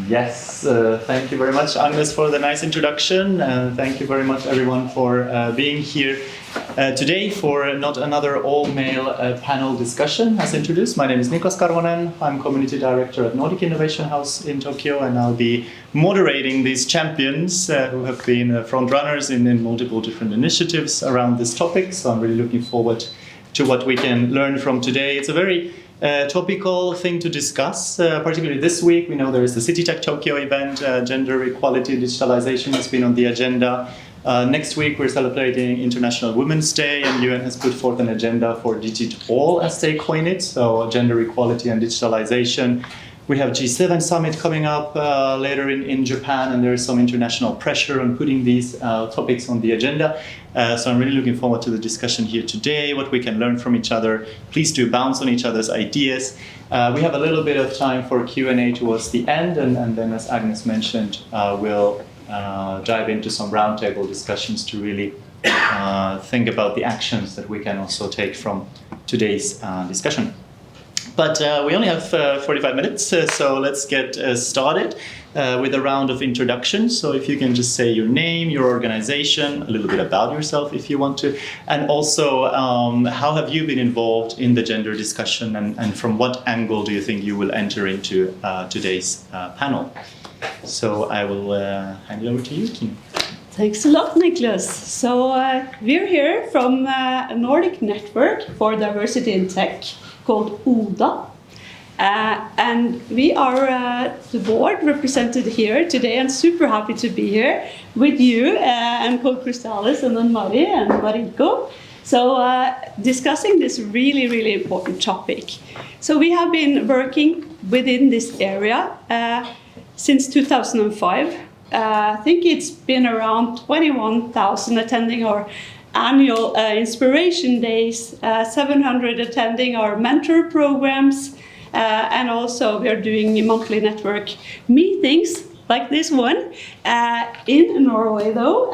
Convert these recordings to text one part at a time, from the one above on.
Yes, thank you very much, Agnes, for the nice introduction. Thank you very much, everyone, for being here today for not another all-male panel discussion as introduced. My name is Niklas Karvonen. I'm Community Director at Nordic Innovation House in Tokyo, and I'll be moderating these champions who have been front runners in multiple different initiatives around this topic. So I'm really looking forward to what we can learn from today. It's a very topical thing to discuss, particularly this week. We know there is the City Tech Tokyo event, gender equality and digitalization has been on the agenda. Next week we're celebrating International Women's Day, and UN has put forth an agenda for Digital, as they coin it, so gender equality and digitalization. We have G7 summit coming up later in Japan, and there is some international pressure on putting these topics on the agenda. So I'm really looking forward to the discussion here today, what we can learn from each other. Please do bounce on each other's ideas. We have a little bit of time for Q&A towards the end, and then, as Agnes mentioned, we'll dive into some roundtable discussions to really think about the actions that we can also take from today's discussion. But we only have 45 minutes, so let's get started with a round of introductions. So if you can just say your name, your organization, a little bit about yourself if you want to, and also how have you been involved in the gender discussion, and from what angle do you think you will enter into today's panel? So I will hand it over to you, Kim. Thanks a lot, Niklas. So we're here from a Nordic network for diversity in tech called ODA. And we are the board represented here today, and super happy to be here with you and called Chrysalis, and then Mari and Mariko. So discussing this really, really important topic. So we have been working within this area since 2005. I think it's been around 21,000 attending our annual inspiration days, 700 attending our mentor programs, and also we are doing monthly network meetings like this one in Norway though,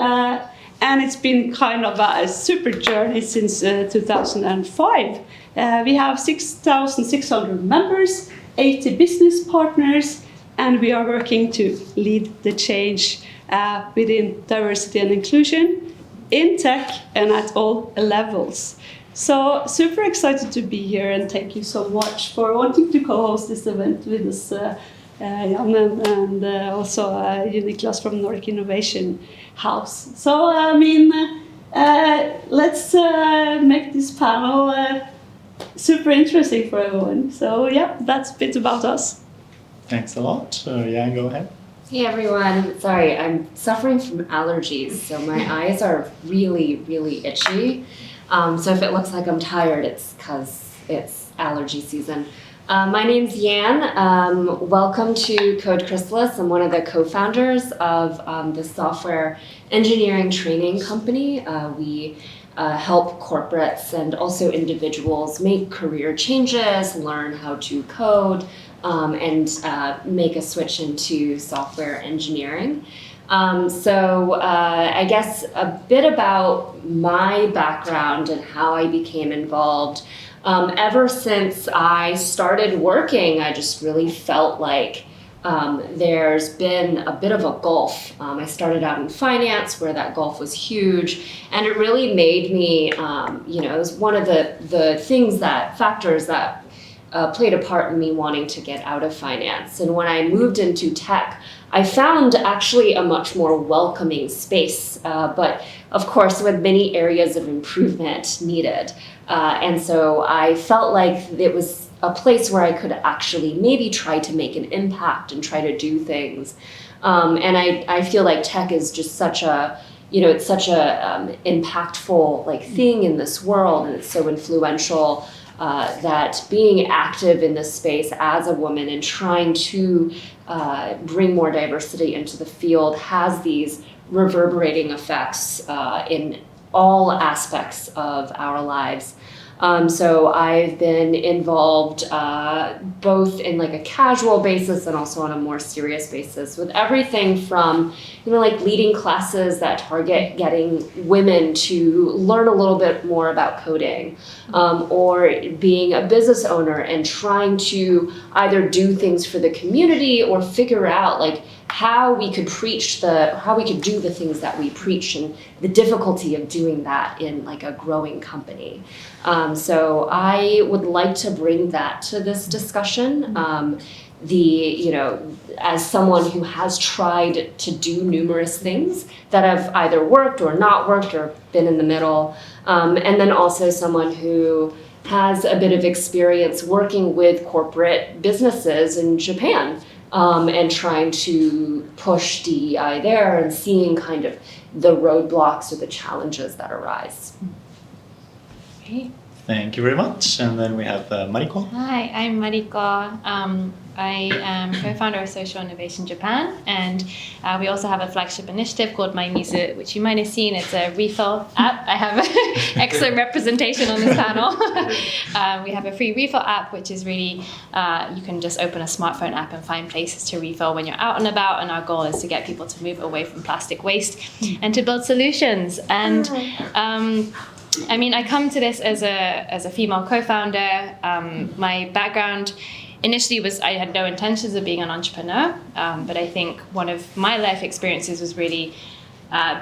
and it's been kind of a super journey since 2005. We have 6,600 members, 80 business partners, and we are working to lead the change within diversity and inclusion in tech and at all levels. So super excited to be here, and thank you so much for wanting to co-host this event with us, Jan, and also Niklas from Nordic Innovation House. So let's make this panel super interesting for everyone. So yeah, that's a bit about us. Thanks a lot. Jan, go ahead. Hey everyone, sorry, I'm suffering from allergies, so my eyes are really, really itchy. So if it looks like I'm tired, it's because it's allergy season. My name's Yan. Welcome to Code Chrysalis. I'm one of the co-founders of the software engineering training company. We help corporates and also individuals make career changes, learn how to code, and make a switch into software engineering. So I guess a bit about my background and how I became involved. Ever since I started working, I just really felt like there's been a bit of a gulf. I started out in finance where that gulf was huge, and it really made me, it was one of the factors that played a part in me wanting to get out of finance. And when I moved into tech, I found actually a much more welcoming space, but of course with many areas of improvement needed. And so I felt like it was a place where I could actually maybe try to make an impact and try to do things. And I feel like tech is just such a, it's such a impactful thing in this world, and it's so influential. That being active in this space as a woman and trying to bring more diversity into the field has these reverberating effects in all aspects of our lives. So I've been involved both in like a casual basis and also on a more serious basis with everything from, like leading classes that target getting women to learn a little bit more about coding, or being a business owner and trying to either do things for the community or figure out like how we could do the things that we preach and the difficulty of doing that in like a growing company. So I would like to bring that to this discussion. As someone who has tried to do numerous things that have either worked or not worked or been in the middle, and then also someone who has a bit of experience working with corporate businesses in Japan, and trying to push DEI there and seeing kind of the roadblocks or the challenges that arise. Great. Thank you very much. And then we have Mariko. Hi, I'm Mariko. I am co-founder of Social Innovation Japan, and we also have a flagship initiative called My Mizu, which you might have seen. It's a refill app. I have excellent representation on this panel. We have a free refill app, which is really, you can just open a smartphone app and find places to refill when you're out and about, and our goal is to get people to move away from plastic waste and to build solutions. And I come to this as a female co-founder. My background initially was I had no intentions of being an entrepreneur, but I think one of my life experiences was really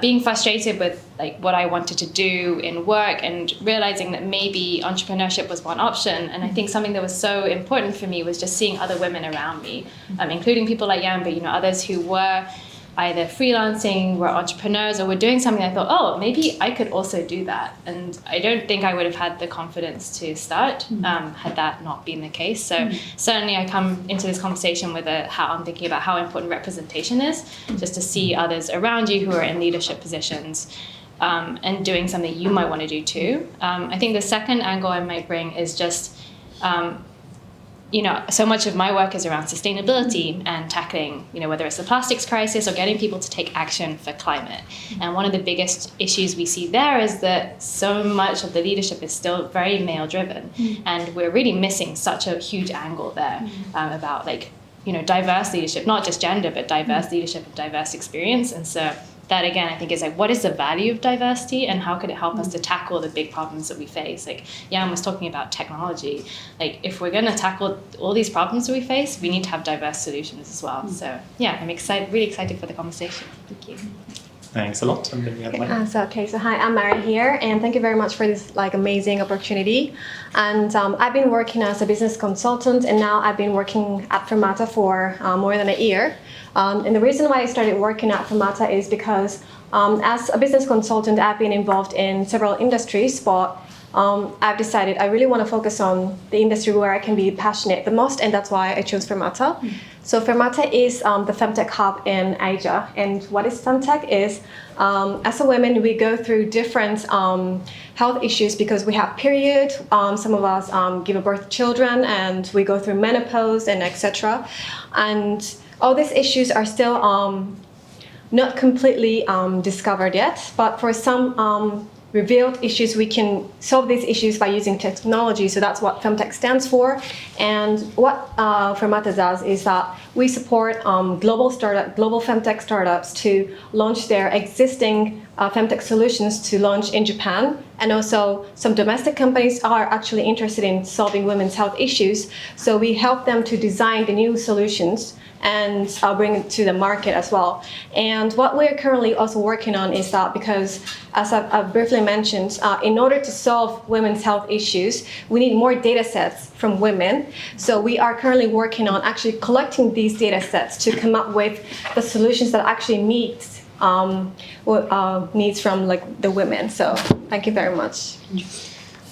being frustrated with like what I wanted to do in work and realizing that maybe entrepreneurship was one option. And I think something that was so important for me was just seeing other women around me, including people like Jan, but others who were either freelancing, were entrepreneurs, or were doing something. I thought, oh, maybe I could also do that. And I don't think I would have had the confidence to start had that not been the case. So certainly I come into this conversation with how I'm thinking about how important representation is, just to see others around you who are in leadership positions and doing something you might want to do too. I think the second angle I might bring is just so much of my work is around sustainability and tackling, whether it's the plastics crisis or getting people to take action for climate. And one of the biggest issues we see there is that so much of the leadership is still very male driven. And we're really missing such a huge angle there about diverse leadership, not just gender, but diverse leadership and diverse experience. And so that again, I think is like, what is the value of diversity and how could it help us to tackle the big problems that we face? Like Jan was talking about technology. Like if we're going to tackle all these problems that we face, we need to have diverse solutions as well. So yeah, I'm really excited for the conversation. Thank you. Thanks a lot. And then we have Mari. So hi, I'm Mari here, and thank you very much for this amazing opportunity. And I've been working as a business consultant, and now I've been working at Fermata for more than a year. And the reason why I started working at Fermata is because as a business consultant, I've been involved in several industries, but I've decided I really want to focus on the industry where I can be passionate the most, and that's why I chose Fermata. So Fermata is the femtech hub in Asia, and what is femtech is, as a woman, we go through different health issues because we have period. Some of us give birth to children, and we go through menopause and etc. And all these issues are still not completely discovered yet, but for some revealed issues, we can solve these issues by using technology. So that's what femtech stands for. And what Fermata does is that we support global femtech startups to launch their existing femtech solutions to launch in Japan. And also some domestic companies are actually interested in solving women's health issues. So we help them to design the new solutions and bring it to the market as well. And what we're currently also working on is that, because as I briefly mentioned, in order to solve women's health issues, we need more data sets from women. So we are currently working on actually collecting these data sets to come up with the solutions that actually meet needs from the women. So thank you very much.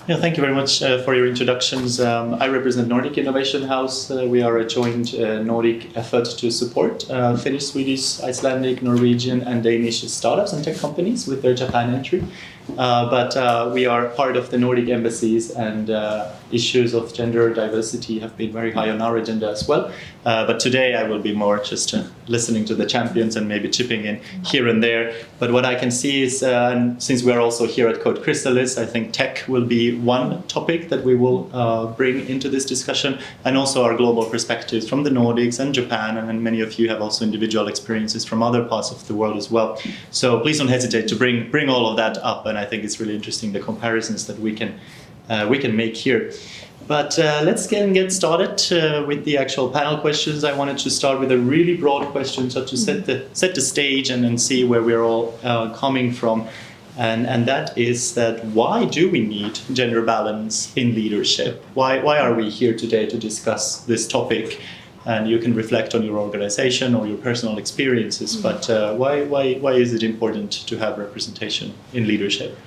Yeah, thank you very much for your introductions. I represent Nordic Innovation House. We are a joint Nordic effort to support Finnish, Swedish, Icelandic, Norwegian, and Danish startups and tech companies with their Japan entry. but we are part of the Nordic embassies, and issues of gender diversity have been very high on our agenda as well. But today I will be more just listening to the champions and maybe chipping in here and there. But what I can see is, and since we are also here at Code Chrysalis, I think tech will be one topic that we will bring into this discussion, and also our global perspectives from the Nordics and Japan, and many of you have also individual experiences from other parts of the world as well. So please don't hesitate to bring all of that up, and I think it's really interesting the comparisons that we can make here. But let's get started with the actual panel questions. I wanted to start with a really broad question, so to set the stage and then see where we're all coming from. And that is that why do we need gender balance in leadership? Why are we here today to discuss this topic? And you can reflect on your organization or your personal experiences, but why is it important to have representation in leadership?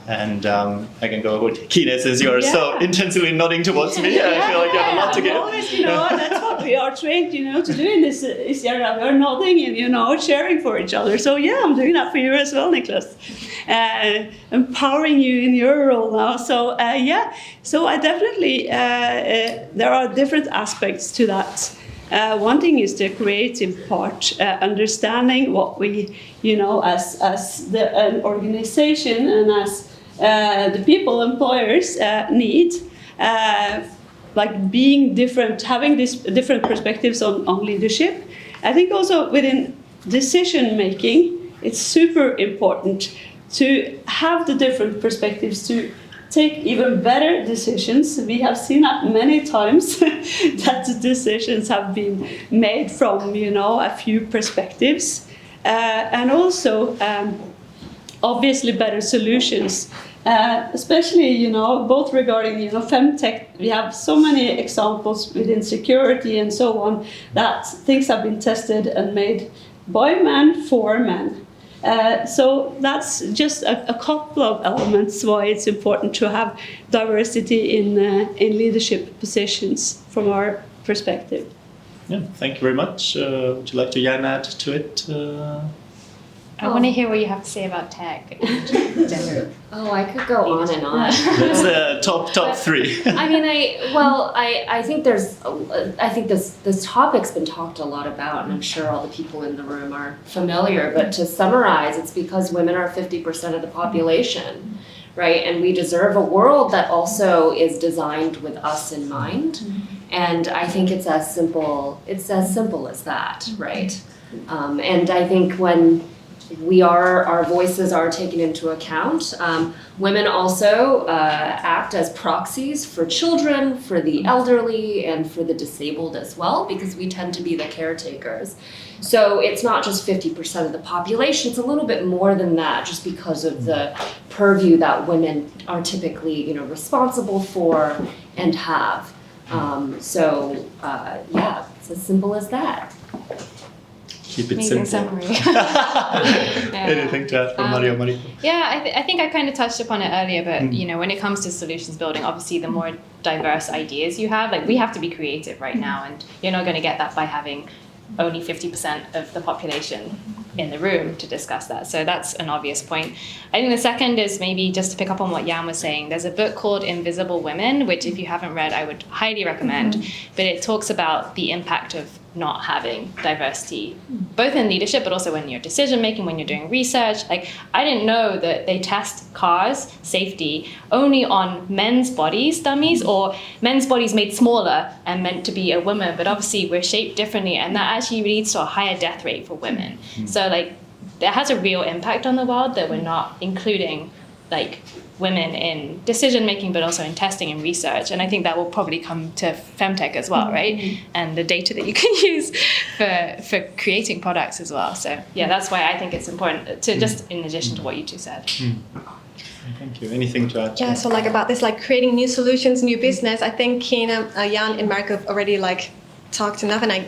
And I can go with Kine, since you are so intensely nodding towards me. I feel like you have a lot to give. Always, that's what we are trained, to do in this area. We're nodding and, sharing for each other. So I'm doing that for you as well, Niklas. Empowering you in your role now. So so I definitely, there are different aspects to that. One thing is the creative part, understanding what we, as an organization and as the people, employers need, like being different, having these different perspectives on leadership. I think also within decision making, it's super important to have the different perspectives to take even better decisions. We have seen that many times that the decisions have been made from, a few perspectives, and also obviously better solutions. Especially, both regarding, femtech, we have so many examples within security and so on that things have been tested and made by men for men. So that's just a couple of elements why it's important to have diversity in leadership positions from our perspective. Yeah, thank you very much. Would you like to add to it? I want to hear what you have to say about tech and gender. Oh, I could go on and on. That's the top three. I think this topic's been talked a lot about, and I'm sure all the people in the room are familiar. But to summarize, it's because women are 50% of the population, right? And we deserve a world that also is designed with us in mind. And I think it's as simple as that, right? And I think when our voices are taken into account. Women also act as proxies for children, for the elderly, and for the disabled as well, because we tend to be the caretakers. So it's not just 50% of the population, it's a little bit more than that, just because of the purview that women are typically, responsible for and have. It's as simple as that. Keep it Amazing simple. summary. Anything to add from Mariko? Yeah, I think I kind of touched upon it earlier, but when it comes to solutions building, obviously the more diverse ideas you have, like we have to be creative right now, and you're not going to get that by having only 50% of the population in the room to discuss that. So that's an obvious point. I think the second is maybe just to pick up on what Jan was saying. There's a book called Invisible Women, which if you haven't read, I would highly recommend. But it talks about the impact of not having diversity, both in leadership, but also when you're decision making, when you're doing research. Like, I didn't know that they test cars safety only on men's bodies, dummies, or men's bodies made smaller and meant to be a woman. But obviously we're shaped differently, and that actually leads to a higher death rate for women. So like, that has a real impact on the world that we're not including like women in decision making, but also in testing and research. And I think that will probably come to femtech as well, right? And the data that you can use for creating products as well. So yeah, that's why I think it's important to just in addition to what you two said. Thank you. Anything to add? Yeah, so like about this, like creating new solutions, new business, I think Kine, Jan and Mariko have already like talked enough, and I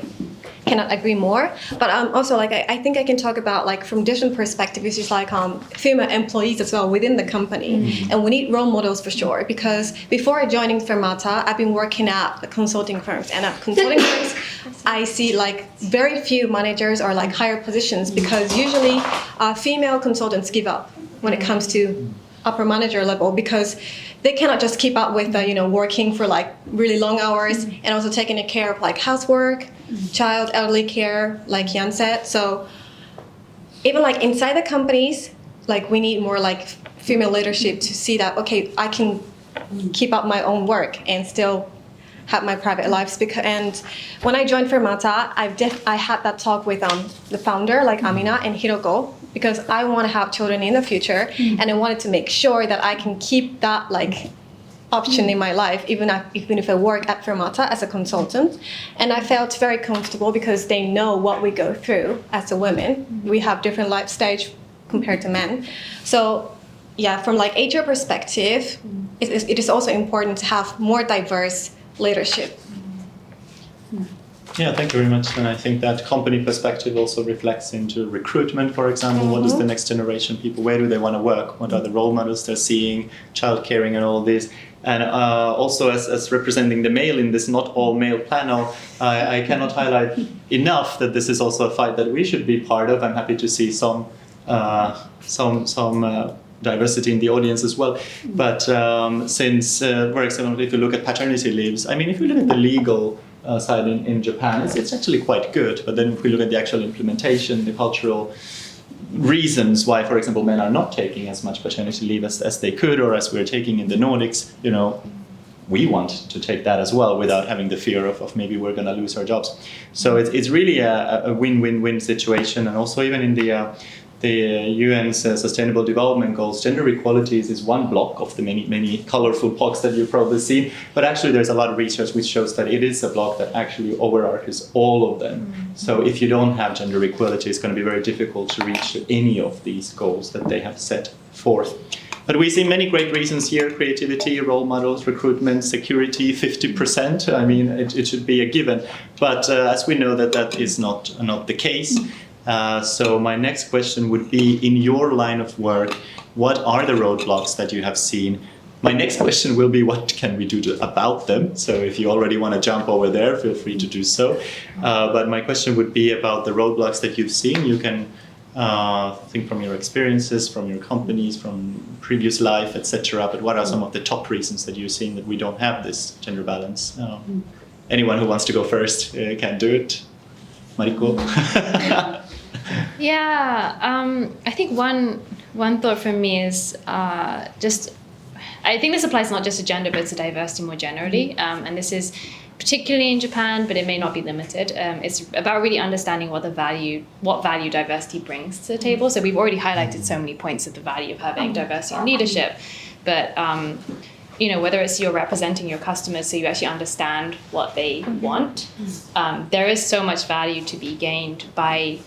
cannot agree more. But also like I think I can talk about like from different perspectives, which is like female employees as well within the company. And we need role models for sure, because before joining Fermata, I've been working at consulting firms, and at consulting firms I see like very few managers or like higher positions, because usually female consultants give up when it comes to upper manager level, because they cannot just keep up with working for like really long hours and also taking care of like housework, child, elderly care, like Jan said. So even like inside the companies, like we need more like female leadership to see that, okay, I can keep up my own work and still have my private lives. And when I joined Fermata, I had that talk with the founder, like Amina and Hiroko, because I want to have children in the future, and I wanted to make sure that I can keep that like option in my life, even if I work at Fermata as a consultant. And I felt very comfortable because they know what we go through as a women. We have different life stage compared to men. So yeah, from like HR perspective, it is also important to have more diverse leadership. Yeah, thank you very much. And I think that company perspective also reflects into recruitment, for example. What is the next generation people? Where do they want to work? What are the role models they're seeing? Child caring and all this. And also as representing the male in this not all male panel, I cannot highlight enough that this is also a fight that we should be part of. I'm happy to see some diversity in the audience as well. But since, for example, if you look at paternity leaves, I mean, if you look at the legal side in Japan, it's actually quite good. But then if we look at the actual implementation, the cultural reasons why, for example, men are not taking as much paternity leave as they could, or as we're taking in the Nordics, we want to take that as well without having the fear of maybe we're going to lose our jobs. So it's really a win-win-win situation. And also even in the UN's Sustainable Development Goals, gender equality is one block of the many colorful blocks that you've probably seen. But actually there's a lot of research which shows that it is a block that actually overarches all of them. So if you don't have gender equality, it's going to be very difficult to reach any of these goals that they have set forth. But we see many great reasons here: creativity, role models, recruitment, security, 50%. I mean, it should be a given. But as we know that is not the case. So my next question would be, in your line of work, what are the roadblocks that you have seen? My next question will be, what can we do about them? So if you already want to jump over there, feel free to do so. But my question would be about the roadblocks that you've seen. You can think from your experiences, from your companies, from previous life, etc. But what are some of the top reasons that you're seeing that we don't have this gender balance? Anyone who wants to go first can do it. Mariko? Yeah, I think one thought from me is I think this applies not just to gender, but to diversity more generally. And this is particularly in Japan, but it may not be limited. It's about really understanding what value diversity brings to the table. So we've already highlighted so many points of the value of having diversity in leadership, but whether it's you're representing your customers so you actually understand what they want, there is so much value to be gained by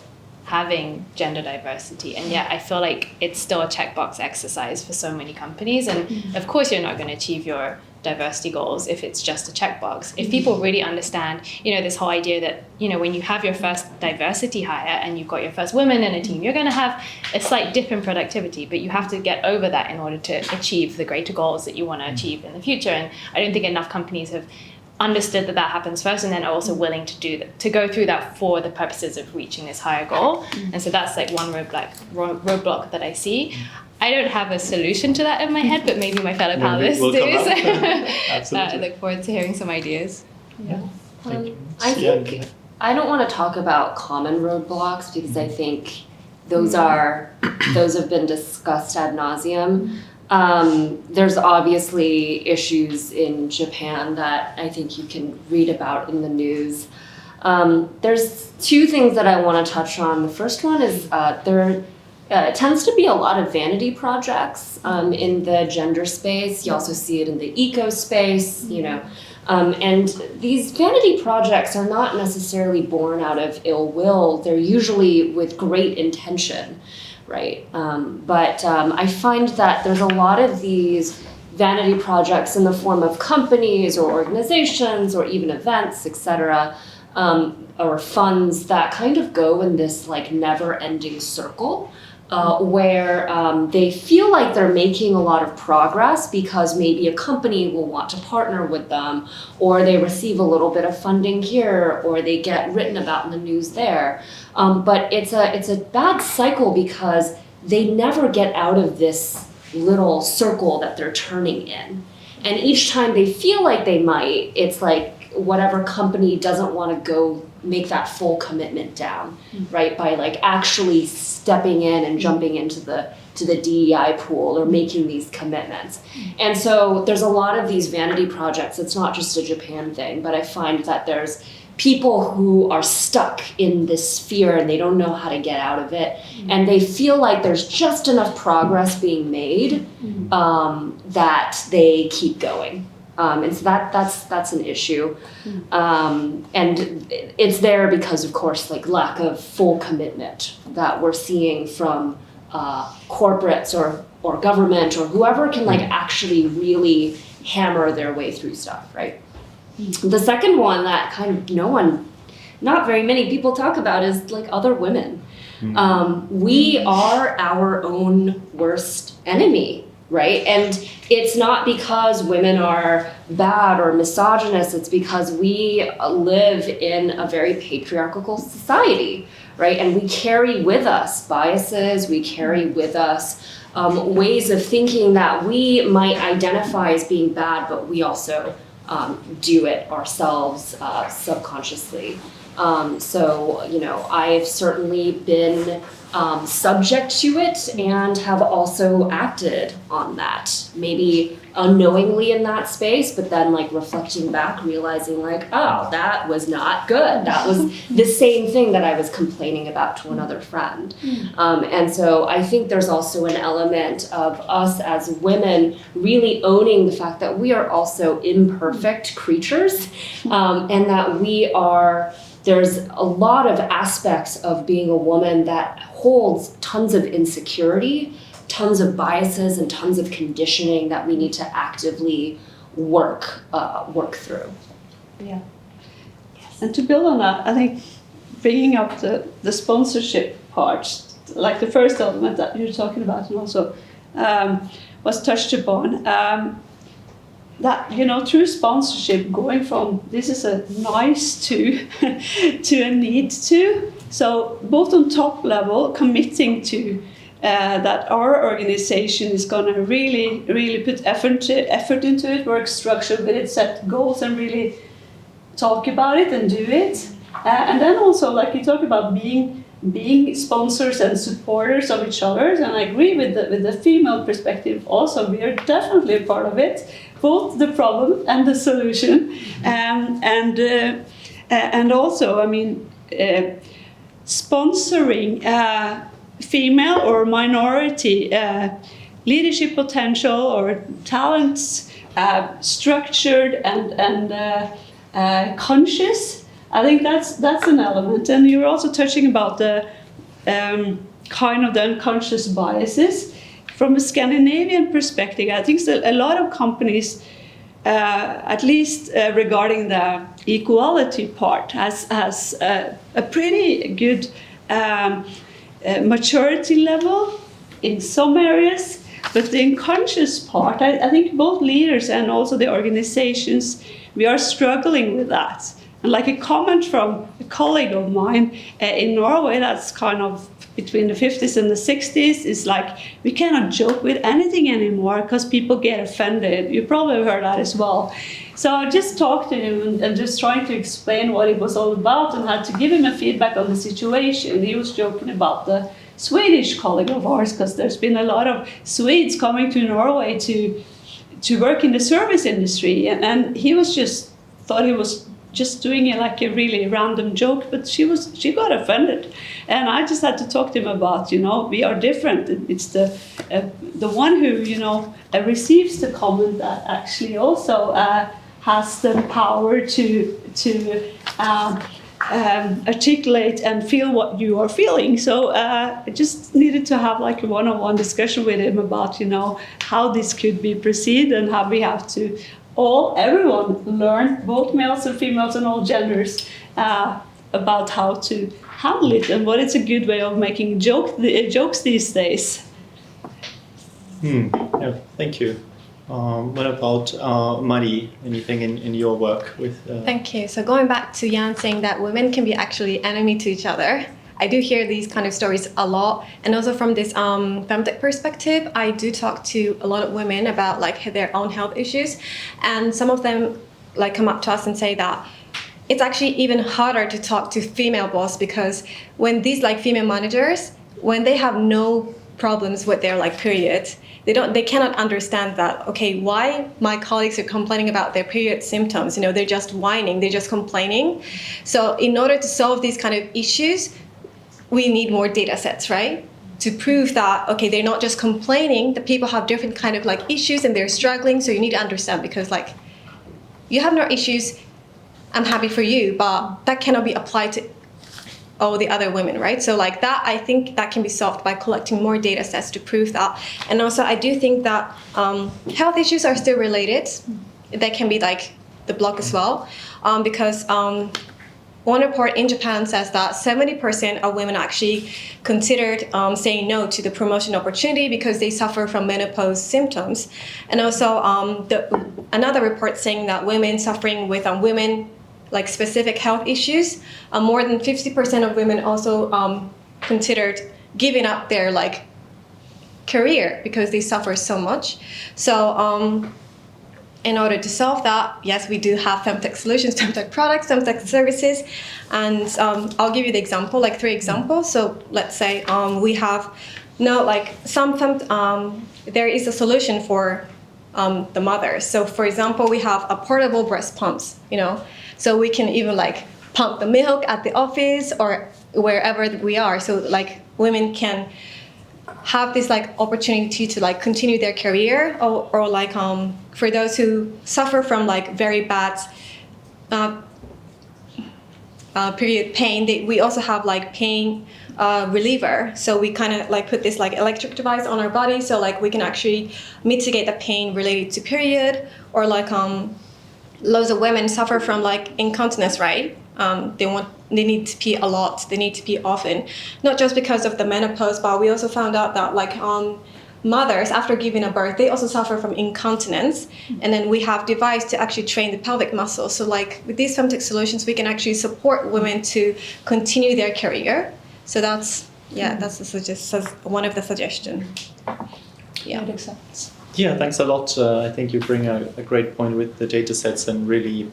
having gender diversity. And yet I feel like it's still a checkbox exercise for so many companies. And of course you're not going to achieve your diversity goals if it's just a checkbox. If people really understand, this whole idea that, when you have your first diversity hire and you've got your first women in a team, you're going to have a slight dip in productivity, but you have to get over that in order to achieve the greater goals that you want to achieve in the future. And I don't think enough companies have understood that happens first, and then are also willing to go through that for the purposes of reaching this higher goal. And so that's like one roadblock that I see. I don't have a solution to that in my head, but maybe my fellow panelists do. So I look forward to hearing some ideas. Yeah. I think I don't want to talk about common roadblocks because I think those have been discussed ad nauseum. There's obviously issues in Japan that I think you can read about in the news. There's two things that I want to touch on. The first one is there tends to be a lot of vanity projects in the gender space. You also see it in the eco space, and these vanity projects are not necessarily born out of ill will. They're usually with great intention. Right. But I find that there's a lot of these vanity projects in the form of companies or organizations or even events, etc., or funds that kind of go in this like never-ending circle where they feel like they're making a lot of progress because maybe a company will want to partner with them, or they receive a little bit of funding here, or they get written about in the news there. But it's a bad cycle because they never get out of this little circle that they're turning in. And each time they feel like they might, it's like whatever company doesn't want to go make that full commitment down, right? By like actually stepping in and jumping into the DEI pool or making these commitments. And so there's a lot of these vanity projects. It's not just a Japan thing, but I find that there's people who are stuck in this sphere and they don't know how to get out of it. And they feel like there's just enough progress being made that they keep going. And so that's an issue. And it's there because, of course, like lack of full commitment that we're seeing from corporates or government or whoever can like actually really hammer their way through stuff, right? The second one that kind of not very many people talk about is like other women. We are our own worst enemy, right? And it's not because women are bad or misogynist, it's because we live in a very patriarchal society, right? And we carry with us biases, we carry with us ways of thinking that we might identify as being bad, but we also do it ourselves subconsciously. So, you know, I've certainly been subject to it and have also acted on that, maybe unknowingly in that space, but then like reflecting back, realizing like, oh, that was not good. That was the same thing that I was complaining about to another friend. And so I think there's also an element of us as women really owning the fact that we are also imperfect creatures, and that there's a lot of aspects of being a woman that holds tons of insecurity, tons of biases, and tons of conditioning that we need to actively work through. Yeah. Yes. And to build on that, I think bringing up the sponsorship part, like the first element that you're talking about, and also was touched upon. That, you know, through sponsorship, going from this is a nice to to a need to. So both on top level, committing to that our organization is going to really put effort into it, work structured with it, set goals, and really talk about it and do it. And then also, like you talk about being sponsors and supporters of each other, and I agree with the female perspective also. We are definitely a part of it, both the problem and the solution, and also, I mean, sponsoring female or minority leadership potential or talents, structured and conscious. I think that's an element, and you're also touching about the kind of the unconscious biases. From a Scandinavian perspective, I think a lot of companies, at least regarding the equality part, has a pretty good maturity level in some areas, but the unconscious part, I think both leaders and also the organizations, we are struggling with that. And like a comment from a colleague of mine in Norway, that's kind of between the 50s and the 60s, is like, we cannot joke with anything anymore because people get offended. You probably heard that as well. So I just talked to him and just trying to explain what it was all about and had to give him a feedback on the situation. He was joking about the Swedish colleague of ours, because there's been a lot of Swedes coming to Norway to work in the service industry. And he was thought he was just doing it like a really random joke, but she got offended, and I just had to talk to him about, you know, we are different. It's the one who, you know, receives the comment that actually also has the power to articulate and feel what you are feeling. So I just needed to have like a one-on-one discussion with him about, you know, how this could be proceed and how we have to everyone learn, both males and females and all genders, about how to handle it and what is a good way of making jokes these days. Yeah, thank you. What about Mari? Anything in your work with? Thank you. So going back to Jan saying that women can be actually enemy to each other, I do hear these kind of stories a lot. And also from this femtech perspective, I do talk to a lot of women about like their own health issues. And some of them like come up to us and say that it's actually even harder to talk to female boss, because when these like female managers, when they have no problems with their like period, they cannot understand that, okay, why my colleagues are complaining about their period symptoms, they're just whining, they're just complaining. So in order to solve these kind of issues, we need more data sets, right? To prove that, okay, they're not just complaining, the people have different kind of like issues and they're struggling. So you need to understand, because like you have no issues, I'm happy for you, but that cannot be applied to all the other women, right? So like that, I think that can be solved by collecting more data sets to prove that. And also I do think that health issues are still related. That can be like the block as well, because one report in Japan says that 70% of women actually considered saying no to the promotion opportunity because they suffer from menopause symptoms. And also another report saying that women suffering with women like specific health issues, more than 50% of women also considered giving up their like career because they suffer so much. So in order to solve that, yes, we do have femtech solutions, femtech products, femtech services, and I'll give you the example, like 3 examples. So let's say we have there is a solution for the mothers. So for example, we have a portable breast pumps, so we can even like pump the milk at the office or wherever we are. So like women can have this like opportunity to like continue their career, or like for those who suffer from like very bad period pain, we also have like pain reliever. So we kind of like put this like electric device on our body, so like we can actually mitigate the pain related to period. Or like loads of women suffer from like incontinence, right? They need to pee a lot, they need to pee often, not just because of the menopause, but we also found out that like mothers after giving a birth, they also suffer from incontinence. And then we have device to actually train the pelvic muscle. So like with these femtech solutions, we can actually support women to continue their career. So that's one of the suggestions. Yeah. That accepts. Yeah, thanks a lot. I think you bring a great point with the data sets and really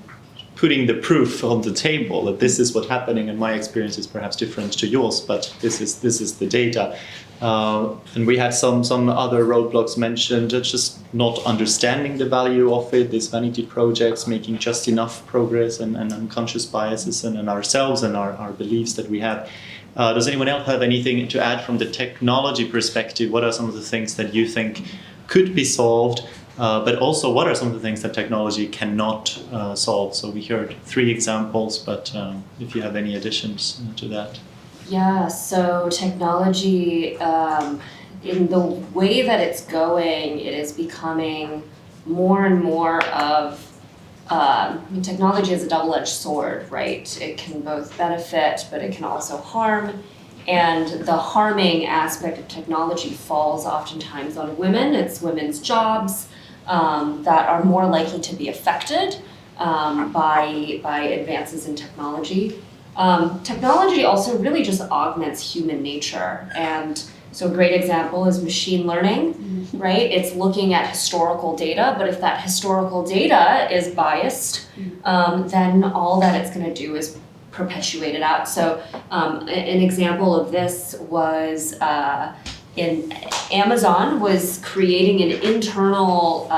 putting the proof on the table that this is what's happening, and my experience is perhaps different to yours, but this is the data. And we had some other roadblocks mentioned, just not understanding the value of it, these vanity projects, making just enough progress, and unconscious biases and ourselves and our beliefs that we have. Does anyone else have anything to add from the technology perspective? What are some of the things that you think could be solved? But also, what are some of the things that technology cannot solve? So we heard 3 examples, but if you have any additions to that. Yeah, so technology, in the way that it's going, it is becoming more and more of, technology is a double-edged sword, right? It can both benefit, but it can also harm. And the harming aspect of technology falls oftentimes on women. It's women's jobs that are more likely to be affected by advances in technology. Technology also really just augments human nature. And so a great example is machine learning, right? It's looking at historical data, but if that historical data is biased, then all that it's going to do is perpetuate it out. So an example of this was in Amazon was creating an internal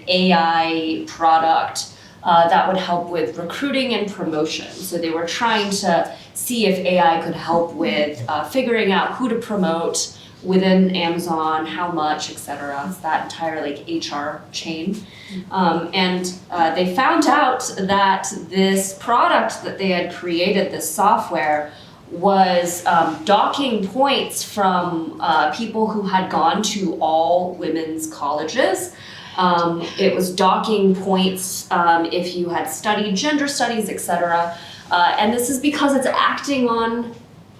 AI product that would help with recruiting and promotion. So they were trying to see if AI could help with figuring out who to promote within Amazon, how much, etc. It's that entire like HR chain. And they found out that this product that they had created, this software, was docking points from people who had gone to all women's colleges. It was docking points if you had studied gender studies, etc. And this is because it's acting on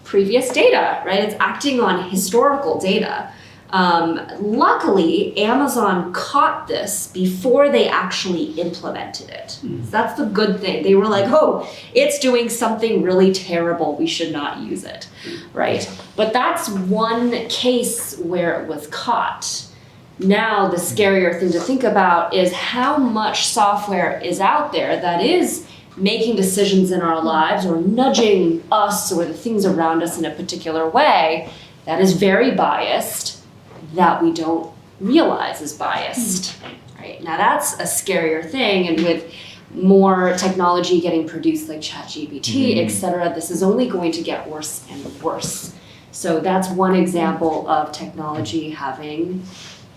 previous data, right? It's acting on historical data. Luckily, Amazon caught this before they actually implemented it. So that's the good thing. They were like, oh, it's doing something really terrible. We should not use it, right? But that's one case where it was caught. Now, the scarier thing to think about is how much software is out there that is making decisions in our lives or nudging us or the things around us in a particular way that is very biased, that we don't realize is biased, right? Now that's a scarier thing, and with more technology getting produced like ChatGPT, et cetera, this is only going to get worse and worse. So that's one example of technology having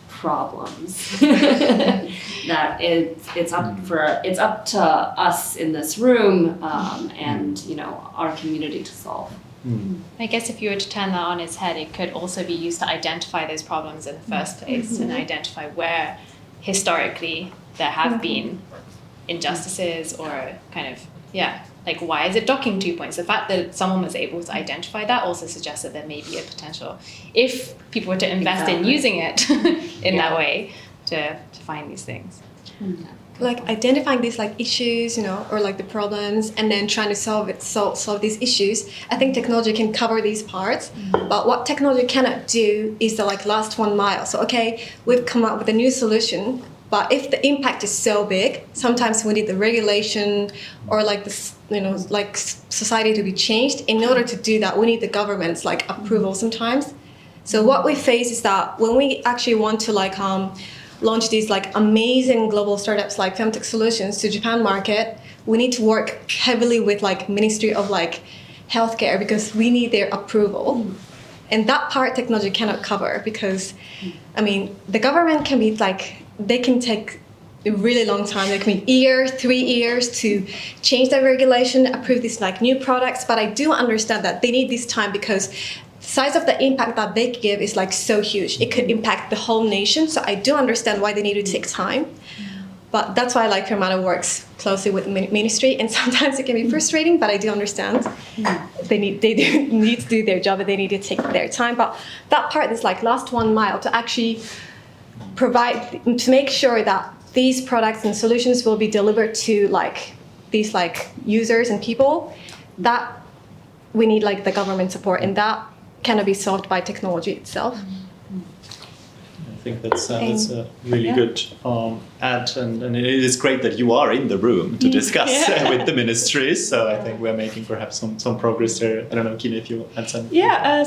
problems that it's up to us in this room and our community to solve. I guess if you were to turn that on its head, it could also be used to identify those problems in the first place and identify where historically there have been injustices or kind of, like why is it docking 2 points? The fact that someone was able to identify that also suggests that there may be a potential, if people were to invest in using it in that way, to find these things. Like identifying these like issues, or like the problems, and then trying to solve these issues. I think technology can cover these parts, but what technology cannot do is the like last 1 mile. So okay, we've come up with a new solution, but if the impact is so big, sometimes we need the regulation or like the like society to be changed. In order to do that, we need the government's like approval sometimes. So what we face is that when we actually want to like launch these like amazing global startups like femtech solutions to Japan market, we need to work heavily with like Ministry of like Healthcare because we need their approval. And that part technology cannot cover because, I mean, the government can be like, they can take a really long time. It can be a year, 3 years to change the regulation, approve these like new products. But I do understand that they need this time because the size of the impact that they give is like so huge. It could impact the whole nation. So I do understand why they need to take time. But that's why like Fermata works closely with ministry, and sometimes it can be frustrating, but I do understand they do need to do their job and they need to take their time. But that part is like last 1 mile to actually provide, to make sure that these products and solutions will be delivered to like these like users and people, that we need like the government support, and that cannot be solved by technology itself. I think that's a really good add, and it is great that you are in the room to discuss with the ministries. So I think we're making perhaps some progress there. I don't know, Kine, if you had something.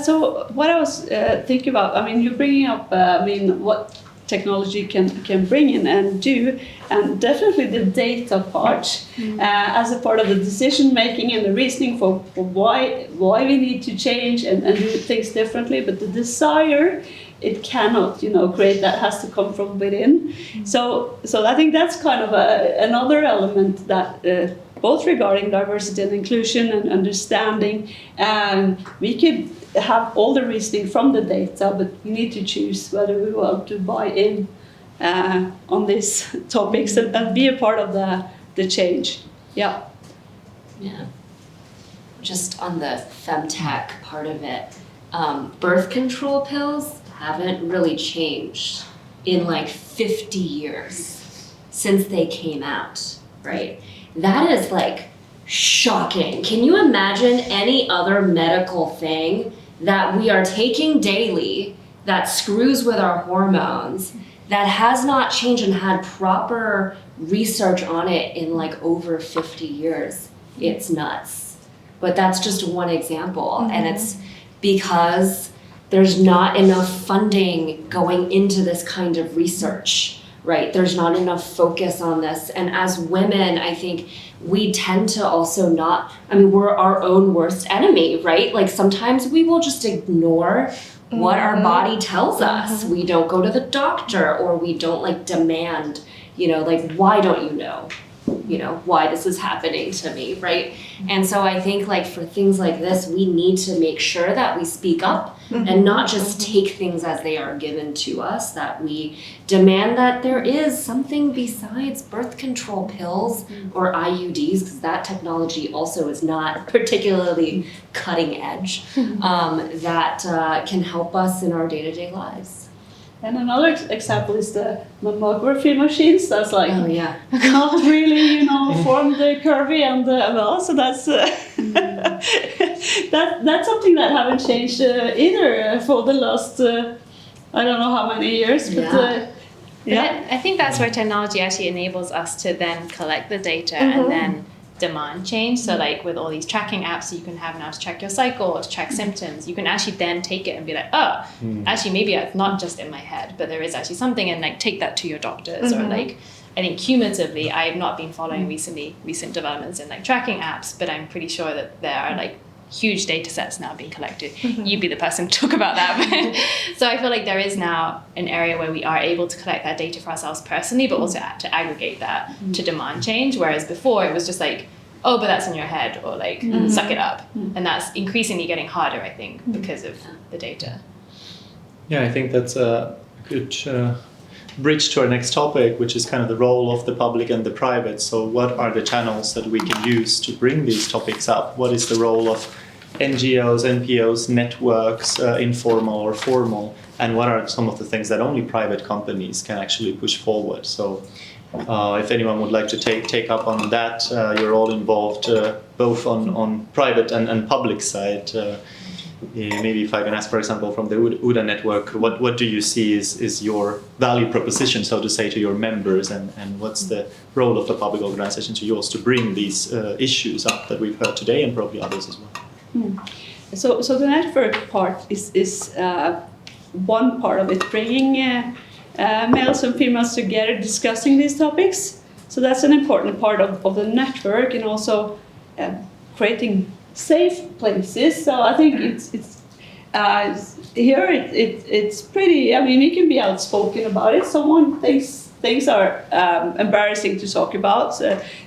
So what I was thinking about, I mean, you're bringing up, what technology can bring in and do, and definitely the data part as a part of the decision making and the reasoning for why we need to change and do things differently. But the desire, it cannot, create, that has to come from within. So I think that's kind of another element that both regarding diversity and inclusion and understanding, we could have all the reasoning from the data, but we need to choose whether we want to buy in on these topics and be a part of the change. Yeah. Just on the femtech part of it, birth control pills haven't really changed in like 50 years since they came out, right? That is like shocking. Can you imagine any other medical thing that we are taking daily that screws with our hormones that has not changed and had proper research on it in like over 50 years? It's nuts. But that's just one example. And it's because there's not enough funding going into this kind of research, right? There's not enough focus on this. And as women, I think we tend to also we're our own worst enemy, right? Like sometimes we will just ignore what our body tells us. We don't go to the doctor, or we don't like demand, like, why don't you know? Why this is happening to me, right? And so I think like for things like this, we need to make sure that we speak up and not just take things as they are given to us, that we demand that there is something besides birth control pills or IUDs, because that technology also is not particularly cutting edge, that can help us in our day-to-day lives. And another example is the mammography machines. That's like Oh yeah. not really, formed curvy and well. So that's that's something that haven't changed either for the last I don't know how many years, but Yeah. I think that's where technology actually enables us to then collect the data and then demand change. So like with all these tracking apps you can have now to track your cycle or to track symptoms, you can actually then take it and be like, actually maybe it's not just in my head, but there is actually something, and like take that to your doctors. Or like, I think cumulatively, I have not been following recent developments in like tracking apps, but I'm pretty sure that there are like huge data sets now being collected. You'd be the person to talk about that. So I feel like there is now an area where we are able to collect that data for ourselves personally, but also to aggregate that to demand change. Whereas before it was just like, oh, but that's in your head, or like, suck it up. And that's increasingly getting harder, I think, because of the data. Yeah, I think that's a good bridge to our next topic, which is kind of the role of the public and the private. So what are the channels that we can use to bring these topics up? What is the role of NGOs, NPOs, networks, informal or formal? And what are some of the things that only private companies can actually push forward? So if anyone would like to take up on that, you're all involved both on private and public side. Maybe if I can ask, for example, from the UDA network, what do you see is your value proposition, so to say, to your members, and what's the role of the public organization to yours to bring these issues up that we've heard today, and probably others as well? So the network part is one part of it, bringing males and females together discussing these topics. So that's an important part of the network, and also creating safe places. So I think it's here it's pretty. I mean, you can be outspoken about it. Someone thinks things are embarrassing to talk about.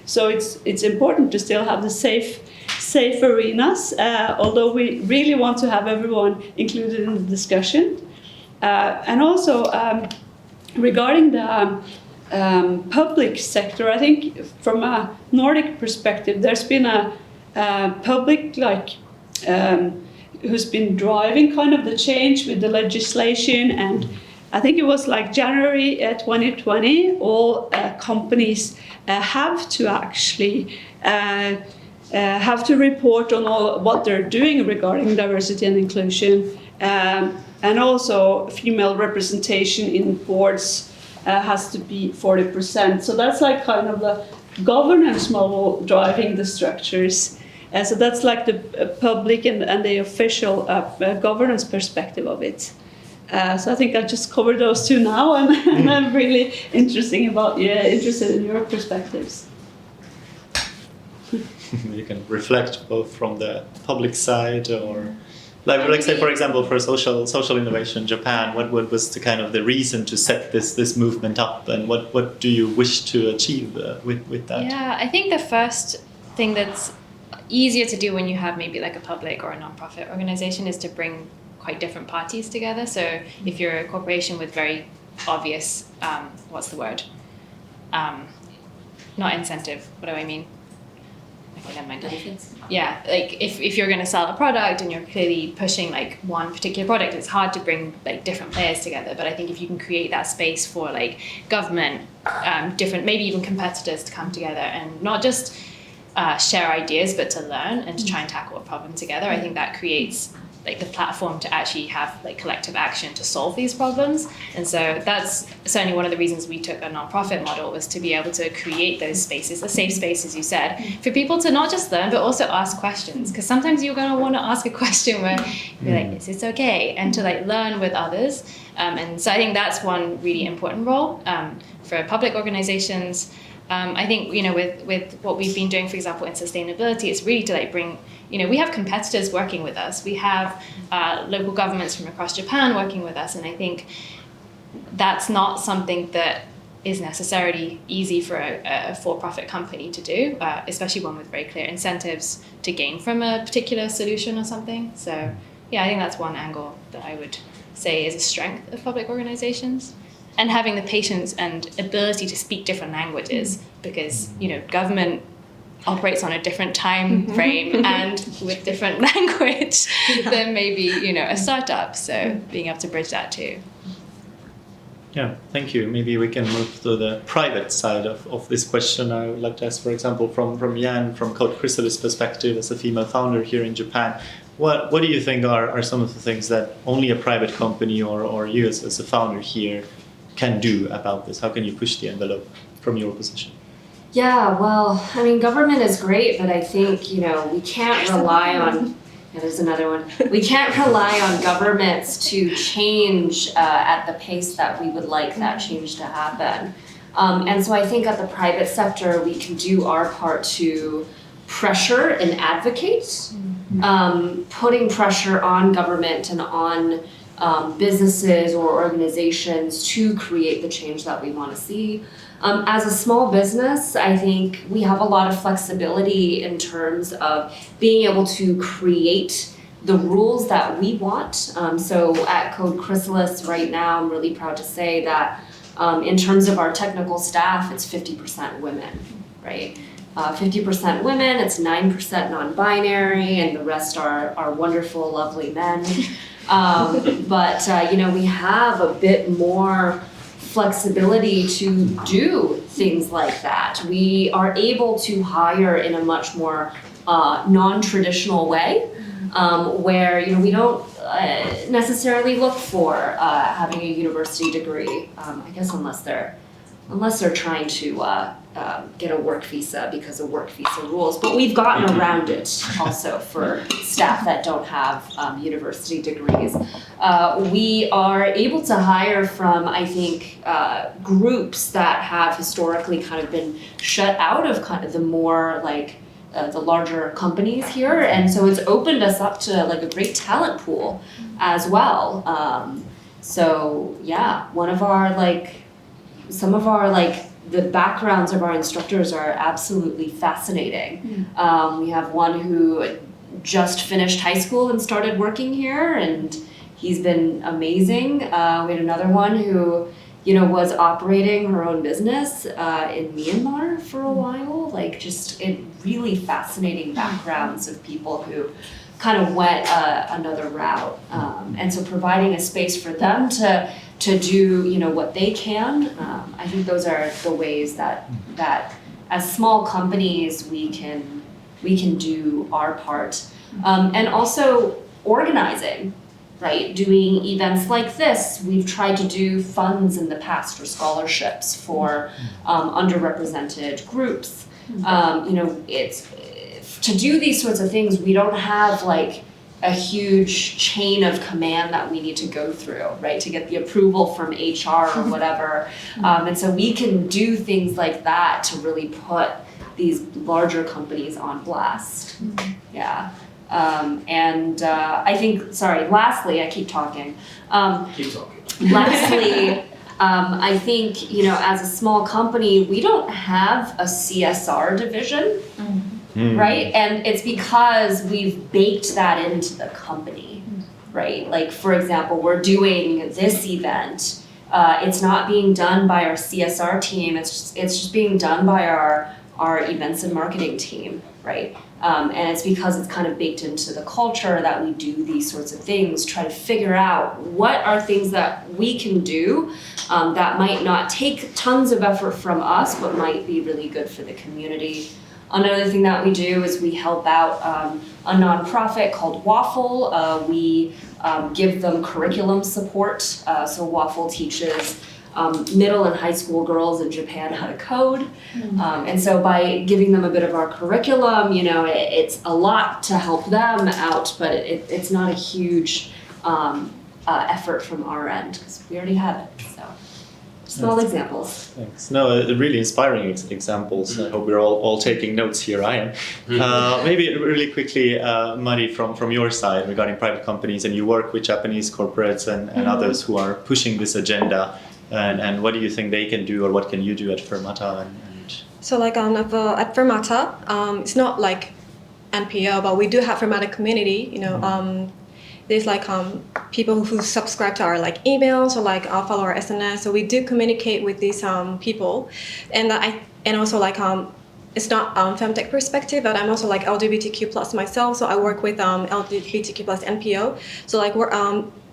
So it's important to still have the safe arenas. Although we really want to have everyone included in the discussion, and also regarding the public sector, I think from a Nordic perspective, there's been a public who's been driving kind of the change with the legislation, and I think it was like January 2020, all companies have to actually have to report on all what they're doing regarding diversity and inclusion, and also female representation in boards has to be 40%. So that's like kind of the governance model driving the structures. So that's like the public and the official governance perspective of it. So I think I just covered those two now, and I'm really interested in your perspectives. You can reflect both from the public side, or like say, for example, for social innovation in Japan, what was the kind of the reason to set this movement up, and what do you wish to achieve with that? Yeah, I think the first thing that's easier to do when you have maybe like a public or a non-profit organization is to bring quite different parties together. So if you're a corporation with very obvious, what's the word? Not incentive, what do I mean? Okay, never mind. Benefits. Yeah, like if you're going to sell a product and you're clearly pushing like one particular product, it's hard to bring like different players together. But I think if you can create that space for like government, different, maybe even competitors to come together and not just share ideas, but to learn and to try and tackle a problem together, I think that creates like the platform to actually have like collective action to solve these problems. And so that's certainly one of the reasons we took a nonprofit model, was to be able to create those spaces, a safe space, as you said, for people to not just learn, but also ask questions. Because sometimes you're going to want to ask a question where you're like, is this okay? And to like learn with others. And so I think that's one really important role for public organizations. I think, with what we've been doing, for example, in sustainability, it's really to like bring, we have competitors working with us. We have local governments from across Japan working with us. And I think that's not something that is necessarily easy for a for-profit company to do, especially one with very clear incentives to gain from a particular solution or something. So yeah, I think that's one angle that I would say is a strength of public organizations. And having the patience and ability to speak different languages, because government operates on a different time frame and with different language than maybe a startup. So being able to bridge that too. Yeah, thank you. Maybe we can move to the private side of this question. I would like to ask, for example, from Jan, from Chrysalis perspective as a female founder here in Japan, what do you think are some of the things that only a private company or you as a founder here can do about this? How can you push the envelope from your position? Yeah, well, I mean, government is great, but I think, we can't rely on, there's another one. We can't rely on governments to change at the pace that we would like that change to happen. And so I think at the private sector, we can do our part to pressure and advocate, putting pressure on government and on businesses or organizations to create the change that we want to see. As a small business, I think we have a lot of flexibility in terms of being able to create the rules that we want. So at Chrysalis right now, I'm really proud to say that in terms of our technical staff, it's 50% women, right? 50% women, it's 9% non-binary, and the rest are wonderful, lovely men. But we have a bit more flexibility to do things like that. We are able to hire in a much more non-traditional way, where we don't necessarily look for having a university degree. I guess unless they're trying to get a work visa because of work visa rules. But we've gotten around it also for staff that don't have university degrees. We are able to hire from, I think, groups that have historically kind of been shut out of kind of the more like the larger companies here. And so it's opened us up to like a great talent pool as well. So yeah, some of our the backgrounds of our instructors are absolutely fascinating. We have one who just finished high school and started working here, and he's been amazing. We had another one who, was operating her own business in Myanmar for a while. Just really fascinating backgrounds of people who kind of went another route. And so providing a space for them to do what they can. I think those are the ways that as small companies we can do our part, and also organizing, right? Doing events like this. We've tried to do funds in the past or scholarships for underrepresented groups. It's to do these sorts of things. We don't have a huge chain of command that we need to go through, right, to get the approval from HR or whatever. And so we can do things like that to really put these larger companies on blast. Yeah. I think, lastly, I keep talking. Keep talking. Lastly, I think, as a small company, we don't have a CSR division. Right? And it's because we've baked that into the company, right? For example, we're doing this event. It's not being done by our CSR team. It's just being done by our events and marketing team, right? And it's because it's kind of baked into the culture that we do these sorts of things, try to figure out what are things that we can do that might not take tons of effort from us, but might be really good for the community. Another thing that we do is we help out a nonprofit called Waffle. We give them curriculum support. So Waffle teaches middle and high school girls in Japan how to code. And so by giving them a bit of our curriculum, it's a lot to help them out, but it's not a huge effort from our end because we already have it. So. Small examples. Thanks. No, really inspiring examples. I hope we're all taking notes here. I am. Maybe really quickly, Mari, from your side regarding private companies, and you work with Japanese corporates and others who are pushing this agenda. And what do you think they can do, or what can you do at Fermata? So at Fermata, it's not like NPO, but we do have Fermata community. There's people who subscribe to our emails or follow our SNS. So we do communicate with these people, and also it's not femtech perspective, but I'm also like LGBTQ plus myself. So I work with LGBTQ plus NPO. So like we're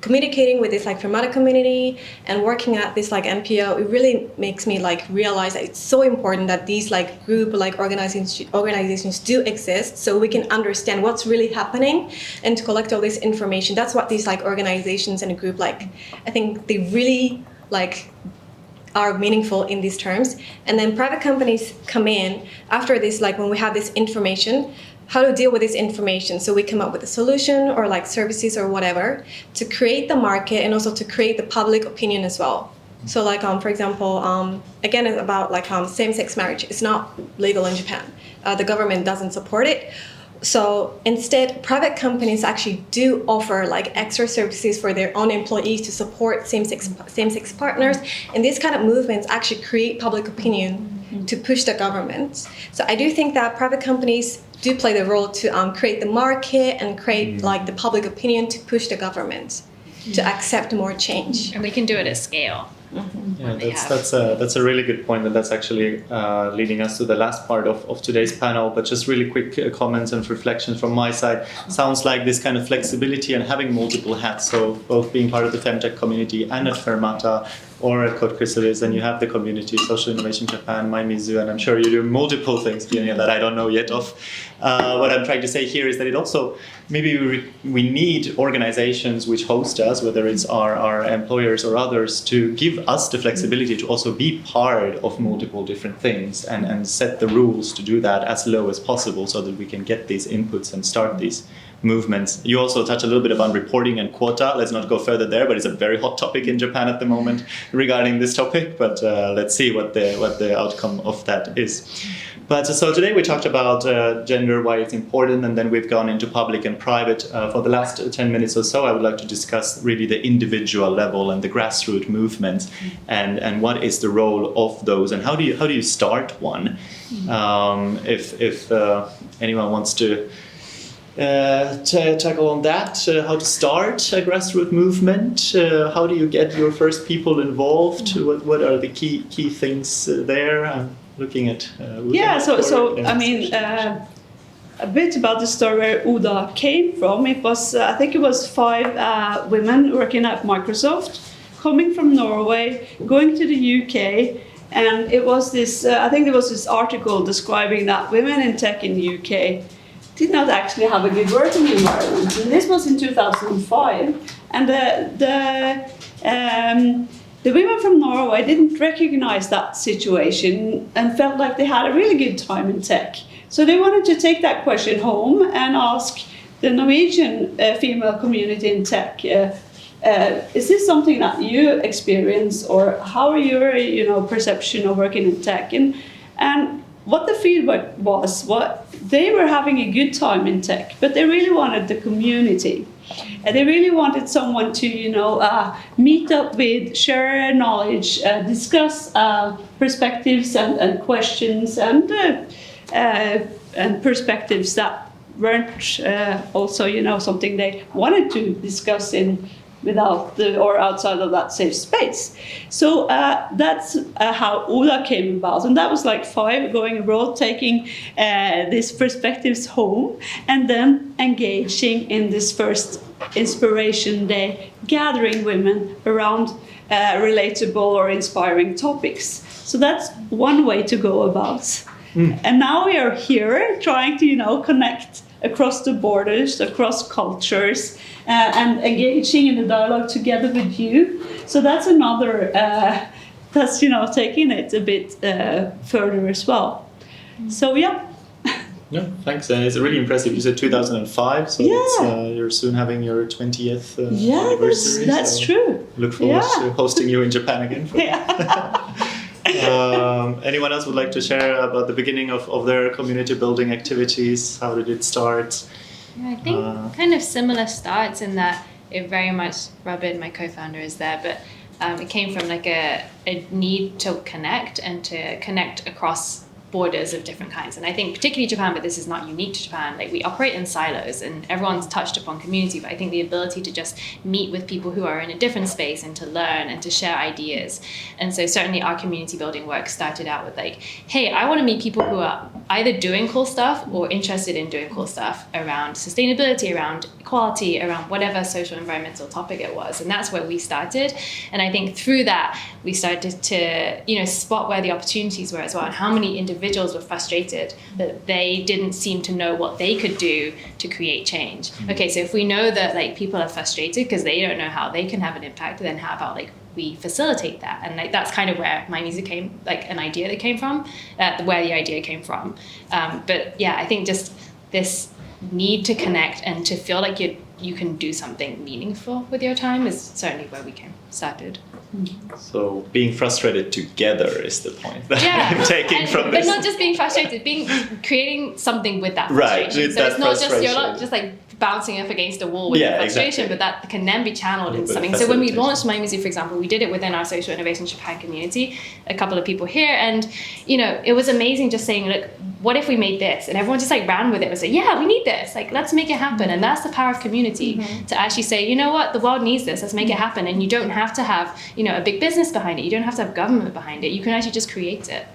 communicating with this like Fermata community and working at this like NPO. It really makes me like realize that it's so important that these like group like organizations do exist, so we can understand what's really happening and to collect all this information. That's what these like organizations and a group like, I think they really like are meaningful in these terms. And then private companies come in after this, like when we have this information, how to deal with this information. So we come up with a solution or like services or whatever to create the market and also to create the public opinion as well. So like, for example, again, it's about like same-sex marriage. It's not legal in Japan. The government doesn't support it. So instead, private companies actually do offer like extra services for their own employees to support same-sex partners. And these kind of movements actually create public opinion to push the government. So I do think that private companies do play the role to create the market and create like the public opinion to push the government to accept more change. And we can do it at scale. Yeah, that's a really good point, and that's actually leading us to the last part of today's panel. But just really quick comments and reflections from my side. Sounds like this kind of flexibility and having multiple hats, so both being part of the femtech community and at Fermata or at Chrysalis, and you have the community, Social Innovation Japan, MyMizu, and I'm sure you do multiple things that I don't know yet of. What I'm trying to say here is that it also, maybe we need organizations which host us, whether it's our employers or others, to give us the flexibility to also be part of multiple different things and set the rules to do that as low as possible so that we can get these inputs and start these movements. You also touch a little bit about reporting and quota. Let's not go further there, but it's a very hot topic in Japan at the moment regarding this topic. But let's see what the outcome of that is. But so today we talked about gender, why it's important, and then we've gone into public and private. For the last 10 minutes or so, I would like to discuss really the individual level and the grassroots movements, and what is the role of those, and how do you start one? If anyone wants to tackle on that, how to start a grassroots movement, how do you get your first people involved, what are the key things there? Looking at I mean, a bit about the story where Oda came from. It was I think it was 5 women working at Microsoft, coming from Norway, going to the UK, and it was this I think there was this article describing that women in tech in the UK did not actually have a good working environment. And this was in 2005, and the women from Norway didn't recognize that situation and felt like they had a really good time in tech. So they wanted to take that question home and ask the Norwegian female community in tech, is this something that you experience, or how are your perception of working in tech? And what the feedback was, they were having a good time in tech, but they really wanted the community. And they really wanted someone to, meet up with, share knowledge, discuss perspectives and questions and perspectives that weren't also, something they wanted to discuss or outside of that safe space. So that's how Oda came about, and that was like 5 going abroad, taking these perspectives home, and then engaging in this first Inspiration Day, gathering women around relatable or inspiring topics. So that's one way to go about. And now we are here trying to connect across the borders, across cultures, and engaging in the dialogue together with you. So that's another, that's taking it a bit further as well. So yeah. Yeah, thanks. It's really impressive. You said 2005, so you're soon having your 20th anniversary. That's true. Look forward to hosting you in Japan again. Anyone else would like to share about the beginning of their community building activities? How did it start? I think kind of similar starts in that it very much, Robin, my co-founder, is there, but it came from like a need to connect and to connect across borders of different kinds. And I think particularly Japan, but this is not unique to Japan, like we operate in silos and everyone's touched upon community, but I think the ability to just meet with people who are in a different space and to learn and to share ideas. And so certainly our community building work started out with like, hey, I want to meet people who are either doing cool stuff or interested in doing cool stuff around sustainability, around equality, around whatever social environmental topic it was. And that's where we started. And I think through that, we started to, spot where the opportunities were as well, and how many individuals were frustrated that they didn't seem to know what they could do to create change. Okay, so if we know that like people are frustrated because they don't know how they can have an impact, then how about like we facilitate that? And like that's kind of where my music came, like an idea that came from, where the idea came from. But yeah, I think just this need to connect and to feel like you can do something meaningful with your time is certainly where we started. So being frustrated together is the point that Yeah. I'm taking from this. But not just being frustrated, creating something with that Right, frustration. with So that it's not just, you're frustration. not just like bouncing up against a wall with Yeah, the frustration, exactly. but that can then be channeled into With something. So when we facilitation. launched My Music, for example, we did it within our Social Innovation Japan community, a couple of people here, and it was amazing just saying, look, what if we made this? And everyone just like ran with it and said, yeah, we need this. Like, let's make it happen. And that's the power of community, to actually say, you know what, the world needs this. Let's make it happen. And you don't have to have, a big business behind it. You don't have to have government behind it. You can actually just create it.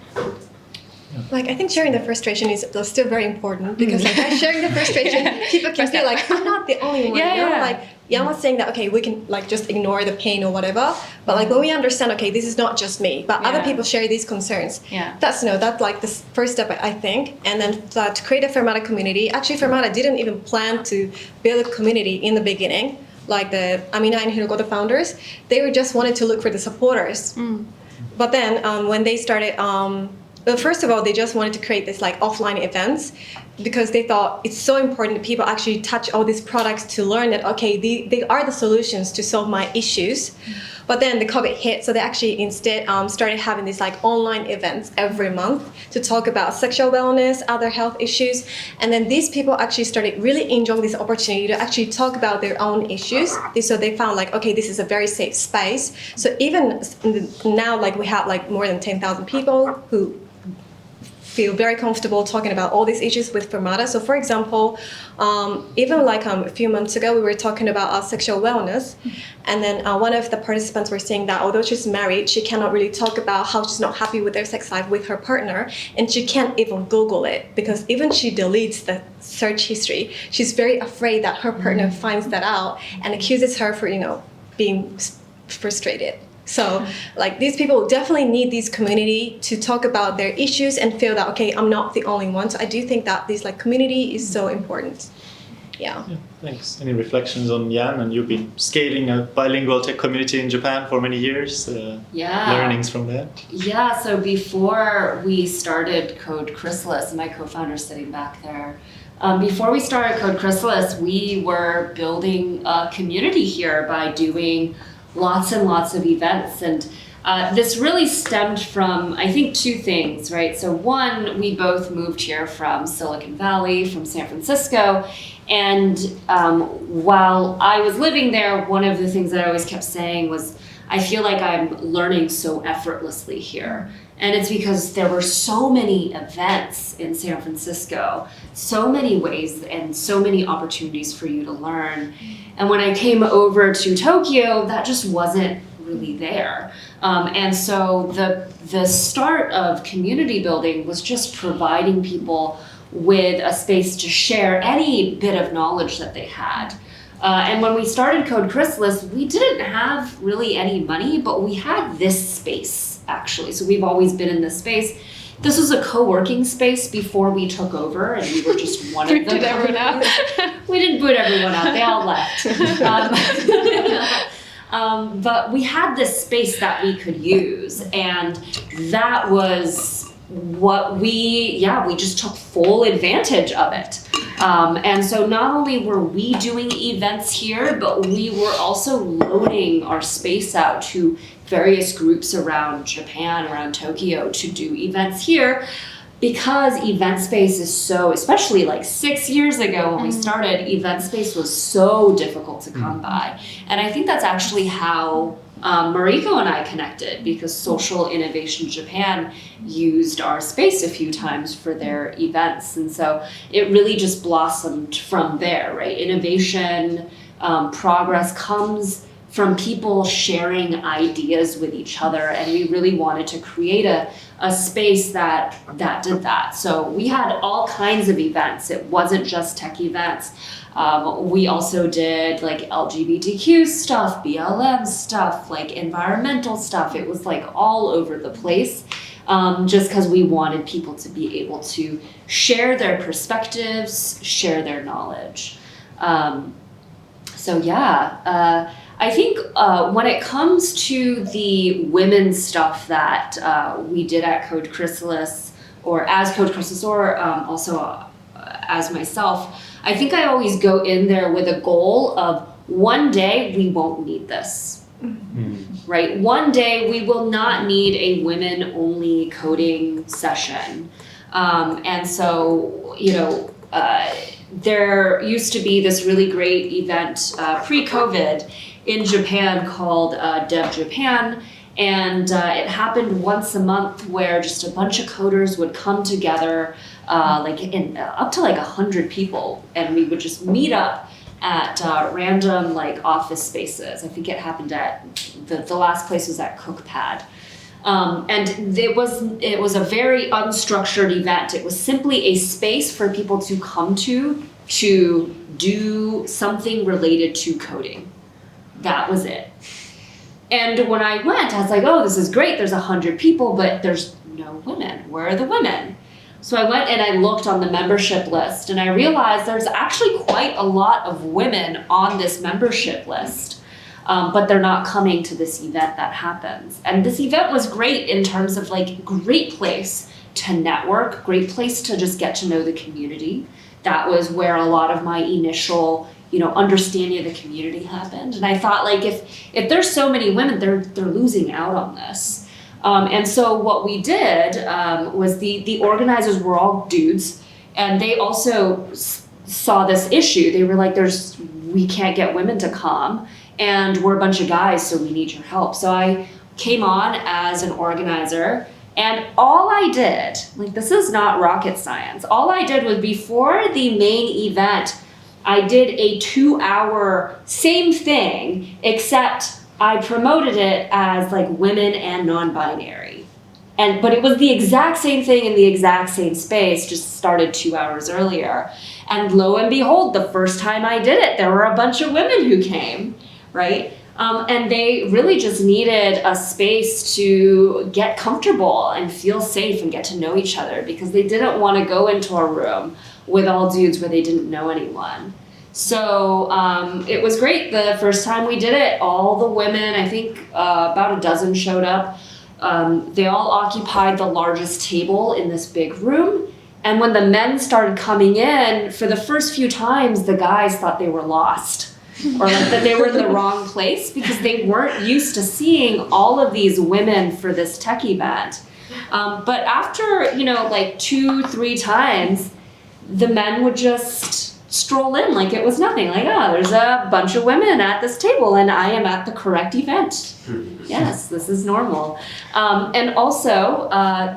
Like, I think sharing the frustration is still very important, because like by sharing the frustration, people can feel like I'm not the only one. Yeah. Like, I'm not saying that, okay, we can like just ignore the pain or whatever, but like when we understand, okay, this is not just me, but other Yeah. people share these concerns. Yeah. That's that's like the first step, I think. And then to create a Fermata community. Actually, Fermata didn't even plan to build a community in the beginning. Like the Amina and Hirogo, the founders, they were just wanted to look for the supporters. But then when they started, well, first of all, they just wanted to create this like offline events, because they thought it's so important that people actually touch all these products to learn that, okay, they are the solutions to solve my issues. But then the COVID hit, so they actually instead started having these like online events every month to talk about sexual wellness, other health issues. And then these people actually started really enjoying this opportunity to actually talk about their own issues. So they found like, okay, this is a very safe space. So even now, like we have like more than 10,000 people who feel very comfortable talking about all these issues with Fermata. So for example, even like a few months ago, we were talking about sexual wellness. And then one of the participants were saying that although she's married, she cannot really talk about how she's not happy with their sex life with her partner. And she can't even Google it, because even she deletes the search history, she's very afraid that her partner finds that out and accuses her for, being frustrated. So like these people definitely need this community to talk about their issues and feel that, okay, I'm not the only one. So I do think that this like community is so important. Yeah. Thanks. Any reflections on Jan? And you've been scaling a bilingual tech community in Japan for many years. Learnings from that? Yeah, so before we started Code Chrysalis, my co-founder sitting back there, before we started Code Chrysalis, we were building a community here by doing lots and lots of events. And this really stemmed from, I think, two things, right? So one, we both moved here from Silicon Valley, from San Francisco. And while I was living there, one of the things that I always kept saying was, I feel like I'm learning so effortlessly here. And it's because there were so many events in San Francisco, so many ways and so many opportunities for you to learn. And when I came over to Tokyo, that just wasn't really there. And so the start of community building was just providing people with a space to share any bit of knowledge that they had. And when we started Code Chrysalis, we didn't have really any money, but we had this space, actually. So we've always been in this space. This was a co-working space before we took over, and we were just one of them. Booted everyone out. We didn't boot everyone out. They all left. But we had this space that we could use, and that was what we just took full advantage of it. And so not only were we doing events here, but we were also loaning our space out to various groups around Japan, around Tokyo, to do events here. because event space is so, especially like 6 years ago when we started, event space was so difficult to come by. And I think that's actually how Mariko and I connected, because Social Innovation Japan used our space a few times for their events. And so it really just blossomed from there, right? Innovation, progress comes from people sharing ideas with each other, and we really wanted to create a space that did that. So we had all kinds of events. It wasn't just tech events. We also did like LGBTQ stuff, BLM stuff, like environmental stuff. It was like all over the place, just because we wanted people to be able to share their perspectives, share their knowledge. So yeah, I think when it comes to the women's stuff that we did at Code Chrysalis, or as Code Chrysalis, or also as myself, I think I always go in there with a goal of one day we won't need this, right? One day we will not need a women-only coding session. And so, you know, there used to be this really great event pre-COVID in Japan called Dev Japan, and it happened once a month where just a bunch of coders would come together, like in up to like 100 people, and we would just meet up at random like office spaces. I think it happened at the last place was at Cookpad. And it was a very unstructured event. It was simply a space for people to come to do something related to coding. That was it. And when I went, I was like, oh, this is great. There's 100 people, but there's no women. Where are the women? So I went and I looked on the membership list, and I realized there's actually quite a lot of women on this membership list. But they're not coming to this event that happens. And this event was great in terms of like great place to network, great place to just get to know the community. That was where a lot of my initial, you know, understanding of the community happened. And I thought like if there's so many women, they're losing out on this. And so what we did was the organizers were all dudes, and they also saw this issue. They were like, we can't get women to come, and we're a bunch of guys, so we need your help. So I came on as an organizer, and all I did, like this is not rocket science, all I did was before the main event, I did a 2-hour same thing, except I promoted it as like women and non-binary. But it was the exact same thing in the exact same space, just started 2 hours earlier. And lo and behold, the first time I did it, there were a bunch of women who came, right? And they really just needed a space to get comfortable and feel safe and get to know each other, because they didn't want to go into a room with all dudes where they didn't know anyone. So it was great. The first time we did it, all the women, I think about a dozen showed up. They all occupied the largest table in this big room. And when the men started coming in, for the first few times, the guys thought they were lost, or like that they were in the wrong place, because they weren't used to seeing all of these women for this tech event. But after, you know, like 2-3 times, the men would just stroll in like it was nothing. Like, oh, there's a bunch of women at this table and I am at the correct event. Yes, this is normal. And also,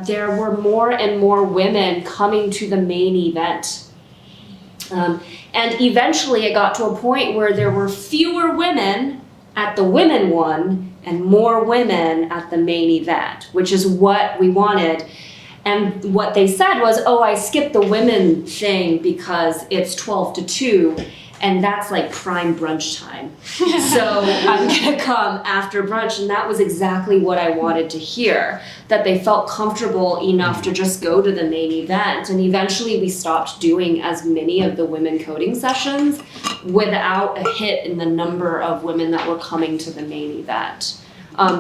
there were more and more women coming to the main event. And eventually it got to a point where there were fewer women at the women one and more women at the main event, which is what we wanted. And what they said was, oh, I skipped the women thing because it's 12 to 2, and that's like prime brunch time. So I'm gonna come after brunch. And that was exactly what I wanted to hear, that they felt comfortable enough to just go to the main event. And eventually we stopped doing as many of the women coding sessions without a hit in the number of women that were coming to the main event.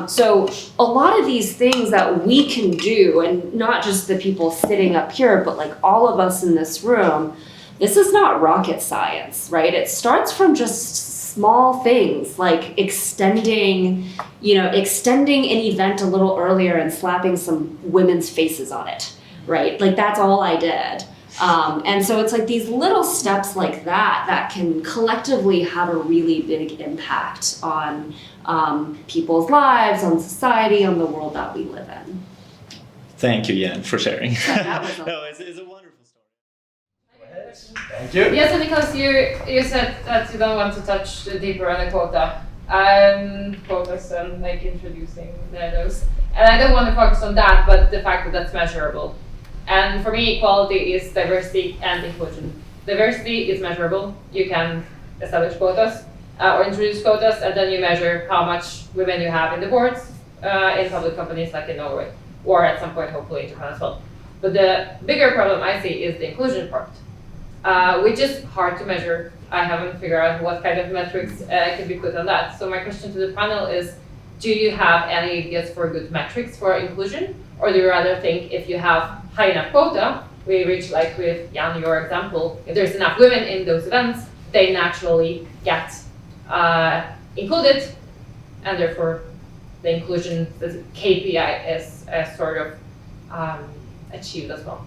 So a lot of these things that we can do, and not just the people sitting up here, but like all of us in this room, this is not rocket science, right? It starts from just small things like extending an event a little earlier and slapping some women's faces on it, right? Like that's all I did. And so it's like these little steps like that can collectively have a really big impact on people's lives, on society, on the world that we live in. Thank you, Jan, for sharing. That was No, it's a wonderful story. Thank you. Yes, and Niklas, you said that you don't want to touch deeper on the quotas and like introducing those. And I don't want to focus on that, but the fact that that's measurable. And for me, equality is diversity and inclusion. Diversity is measurable. You can establish quotas or introduce quotas, and then you measure how much women you have in the boards in public companies like in Norway, or at some point, hopefully, in Japan as well. But the bigger problem I see is the inclusion part, which is hard to measure. I haven't figured out what kind of metrics can be put on that. So my question to the panel is, do you have any ideas for good metrics for inclusion? Or do you rather think if you have high enough quota, we reach, like with Jan, your example, if there's enough women in those events, they naturally get included, and therefore the inclusion, the KPI is sort of achieved as well.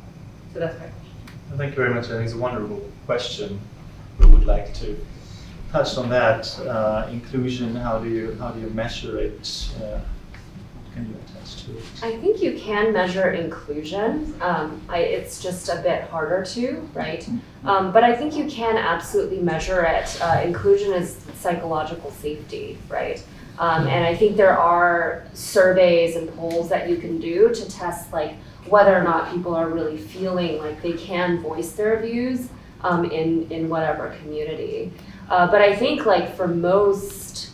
So that's my question. Thank you very much. I think it's a wonderful question. We would like to touch on that. Inclusion, how do you measure it? Can you attest to it? I think you can measure inclusion. It's just a bit harder to, right? But I think you can absolutely measure it. Inclusion is psychological safety, right? And I think there are surveys and polls that you can do to test like whether or not people are really feeling like they can voice their views in whatever community. But I think like for most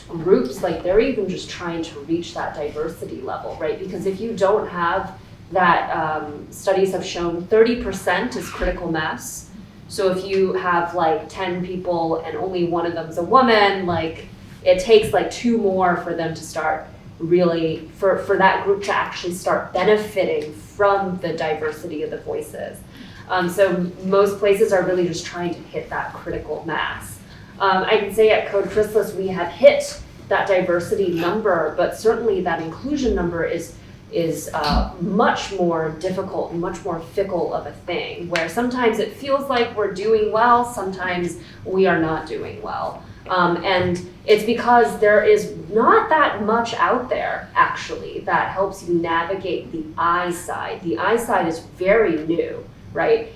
groups, like they're even just trying to reach that diversity level, right? Because if you don't have that, studies have shown 30% is critical mass. So if you have like 10 people and only one of them's a woman, like it takes like 2 more for them to start really, for that group to actually start benefiting from the diversity of the voices. So most places are really just trying to hit that critical mass. I can say at Code Chrysalis we have hit that diversity number, but certainly that inclusion number is much more difficult and much more fickle of a thing, where sometimes it feels like we're doing well, sometimes we are not doing well. And it's because there is not that much out there, actually, that helps you navigate the I side. The I side is very new, right?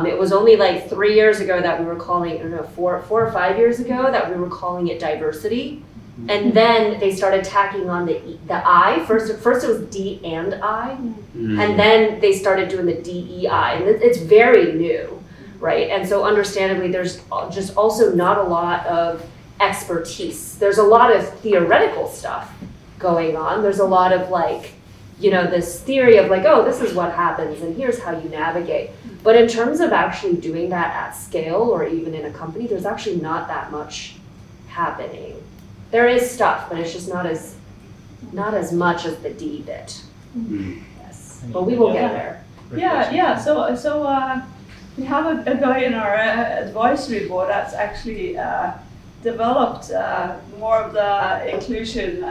It was only like 3 years ago that we were calling, I don't know, 4 or 5 years ago that we were calling it diversity. And then they started tacking on the I. First it was D and I, and then they started doing the DEI, and it's very new, right? And so understandably, there's just also not a lot of expertise. There's a lot of theoretical stuff going on. There's a lot of like, you know, this theory of like, oh, this is what happens, and here's how you navigate. But in terms of actually doing that at scale, or even in a company, there's actually not that much happening. There is stuff, but it's just not as much as the D bit. Yes, but we will get there. Yeah. So we have a guy in our advisory board that's actually developed more of the inclusion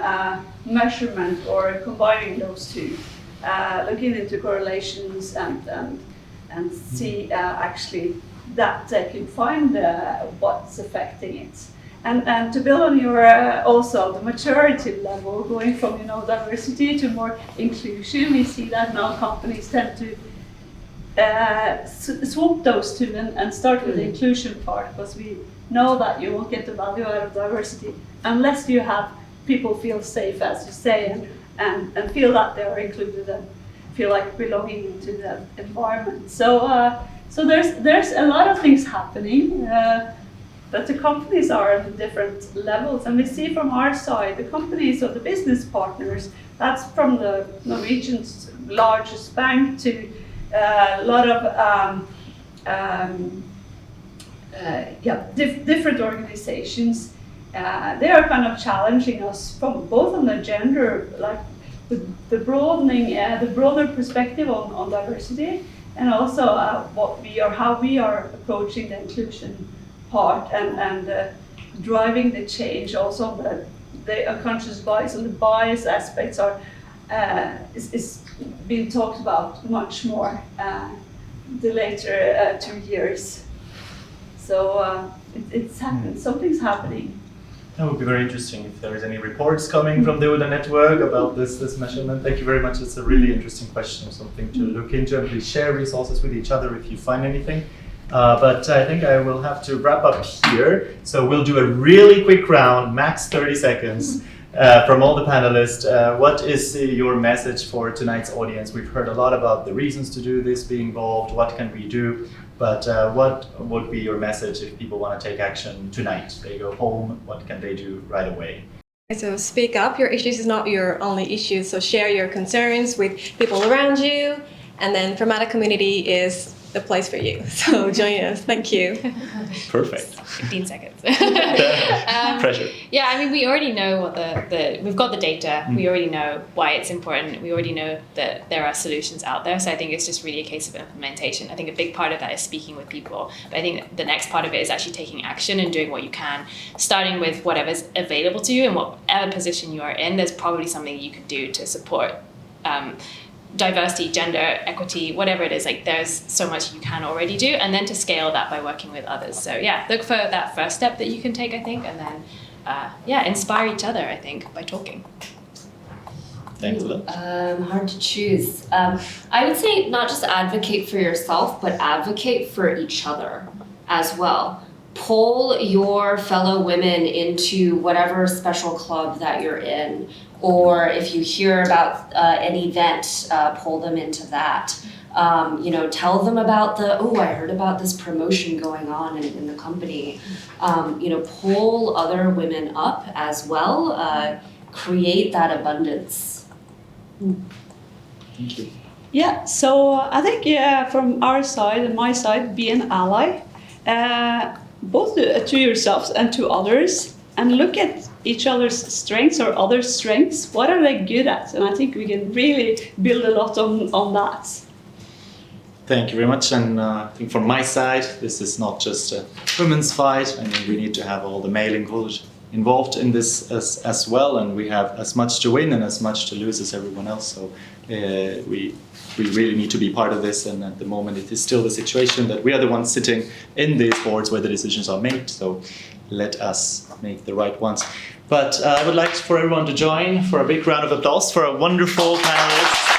measurement, or combining those two, looking into correlations and see actually that they can find what's affecting it. And to build on your also the maturity level, going from diversity to more inclusion, we see that now companies tend to swap those two and start with the inclusion part, because we know that you won't get the value out of diversity unless you have people feel safe, as you say, and feel that they are included and feel like belonging into the environment. So there's a lot of things happening. But the companies are at different levels, and we see from our side, the companies or the business partners, that's from the Norwegian's largest bank to a lot of different organizations. They are kind of challenging us from both on the gender, like the broader perspective on diversity, and also how we are approaching the inclusion part and driving the change. Also the unconscious bias and the bias aspects is been talked about much more the later 2 years. So it's happened. Something's happening. That would be very interesting if there is any reports coming from the UDA network about this measurement. Thank you very much. It's a really interesting question, something to look into, and please share resources with each other if you find anything. But I think I will have to wrap up here. So we'll do a really quick round, max 30 seconds, from all the panelists. What is your message for tonight's audience? We've heard a lot about the reasons to do this, be involved, what can we do? But what would be your message if people want to take action tonight? They go home, what can they do right away? So speak up. Your issues is not your only issue. So share your concerns with people around you. And then Fermata community is the place for you. So join us. Thank you. Perfect. 15 seconds. Pressure. Yeah, I mean, we already know what we've got the data. We already know why it's important. We already know that there are solutions out there. So I think it's just really a case of implementation. I think a big part of that is speaking with people. But I think the next part of it is actually taking action and doing what you can, starting with whatever's available to you and whatever position you are in. There's probably something you can do to support diversity, gender, equity, whatever it is. Like, there's so much you can already do, and then to scale that by working with others. So yeah, look for that first step that you can take, I think, and then inspire each other, I think, by talking. Thanks a lot. Hard to choose. I would say not just advocate for yourself, but advocate for each other as well. Pull your fellow women into whatever special club that you're in, or if you hear about an event, pull them into that. Tell them about I heard about this promotion going on in the company. Pull other women up as well. Create that abundance. Thank you. Yeah, so I think from our side and my side, be an ally, both to yourselves and to others, and look at each other's strengths or others' strengths. What are they good at? And I think we can really build a lot on that. Thank you very much. And I think from my side, this is not just a women's fight. I mean, we need to have all the male involved in this as well, and we have as much to win and as much to lose as everyone else. So we really need to be part of this, and at the moment it is still the situation that we are the ones sitting in these boards where the decisions are made, so let us make the right ones. But I would like for everyone to join for a big round of applause for a wonderful panelists.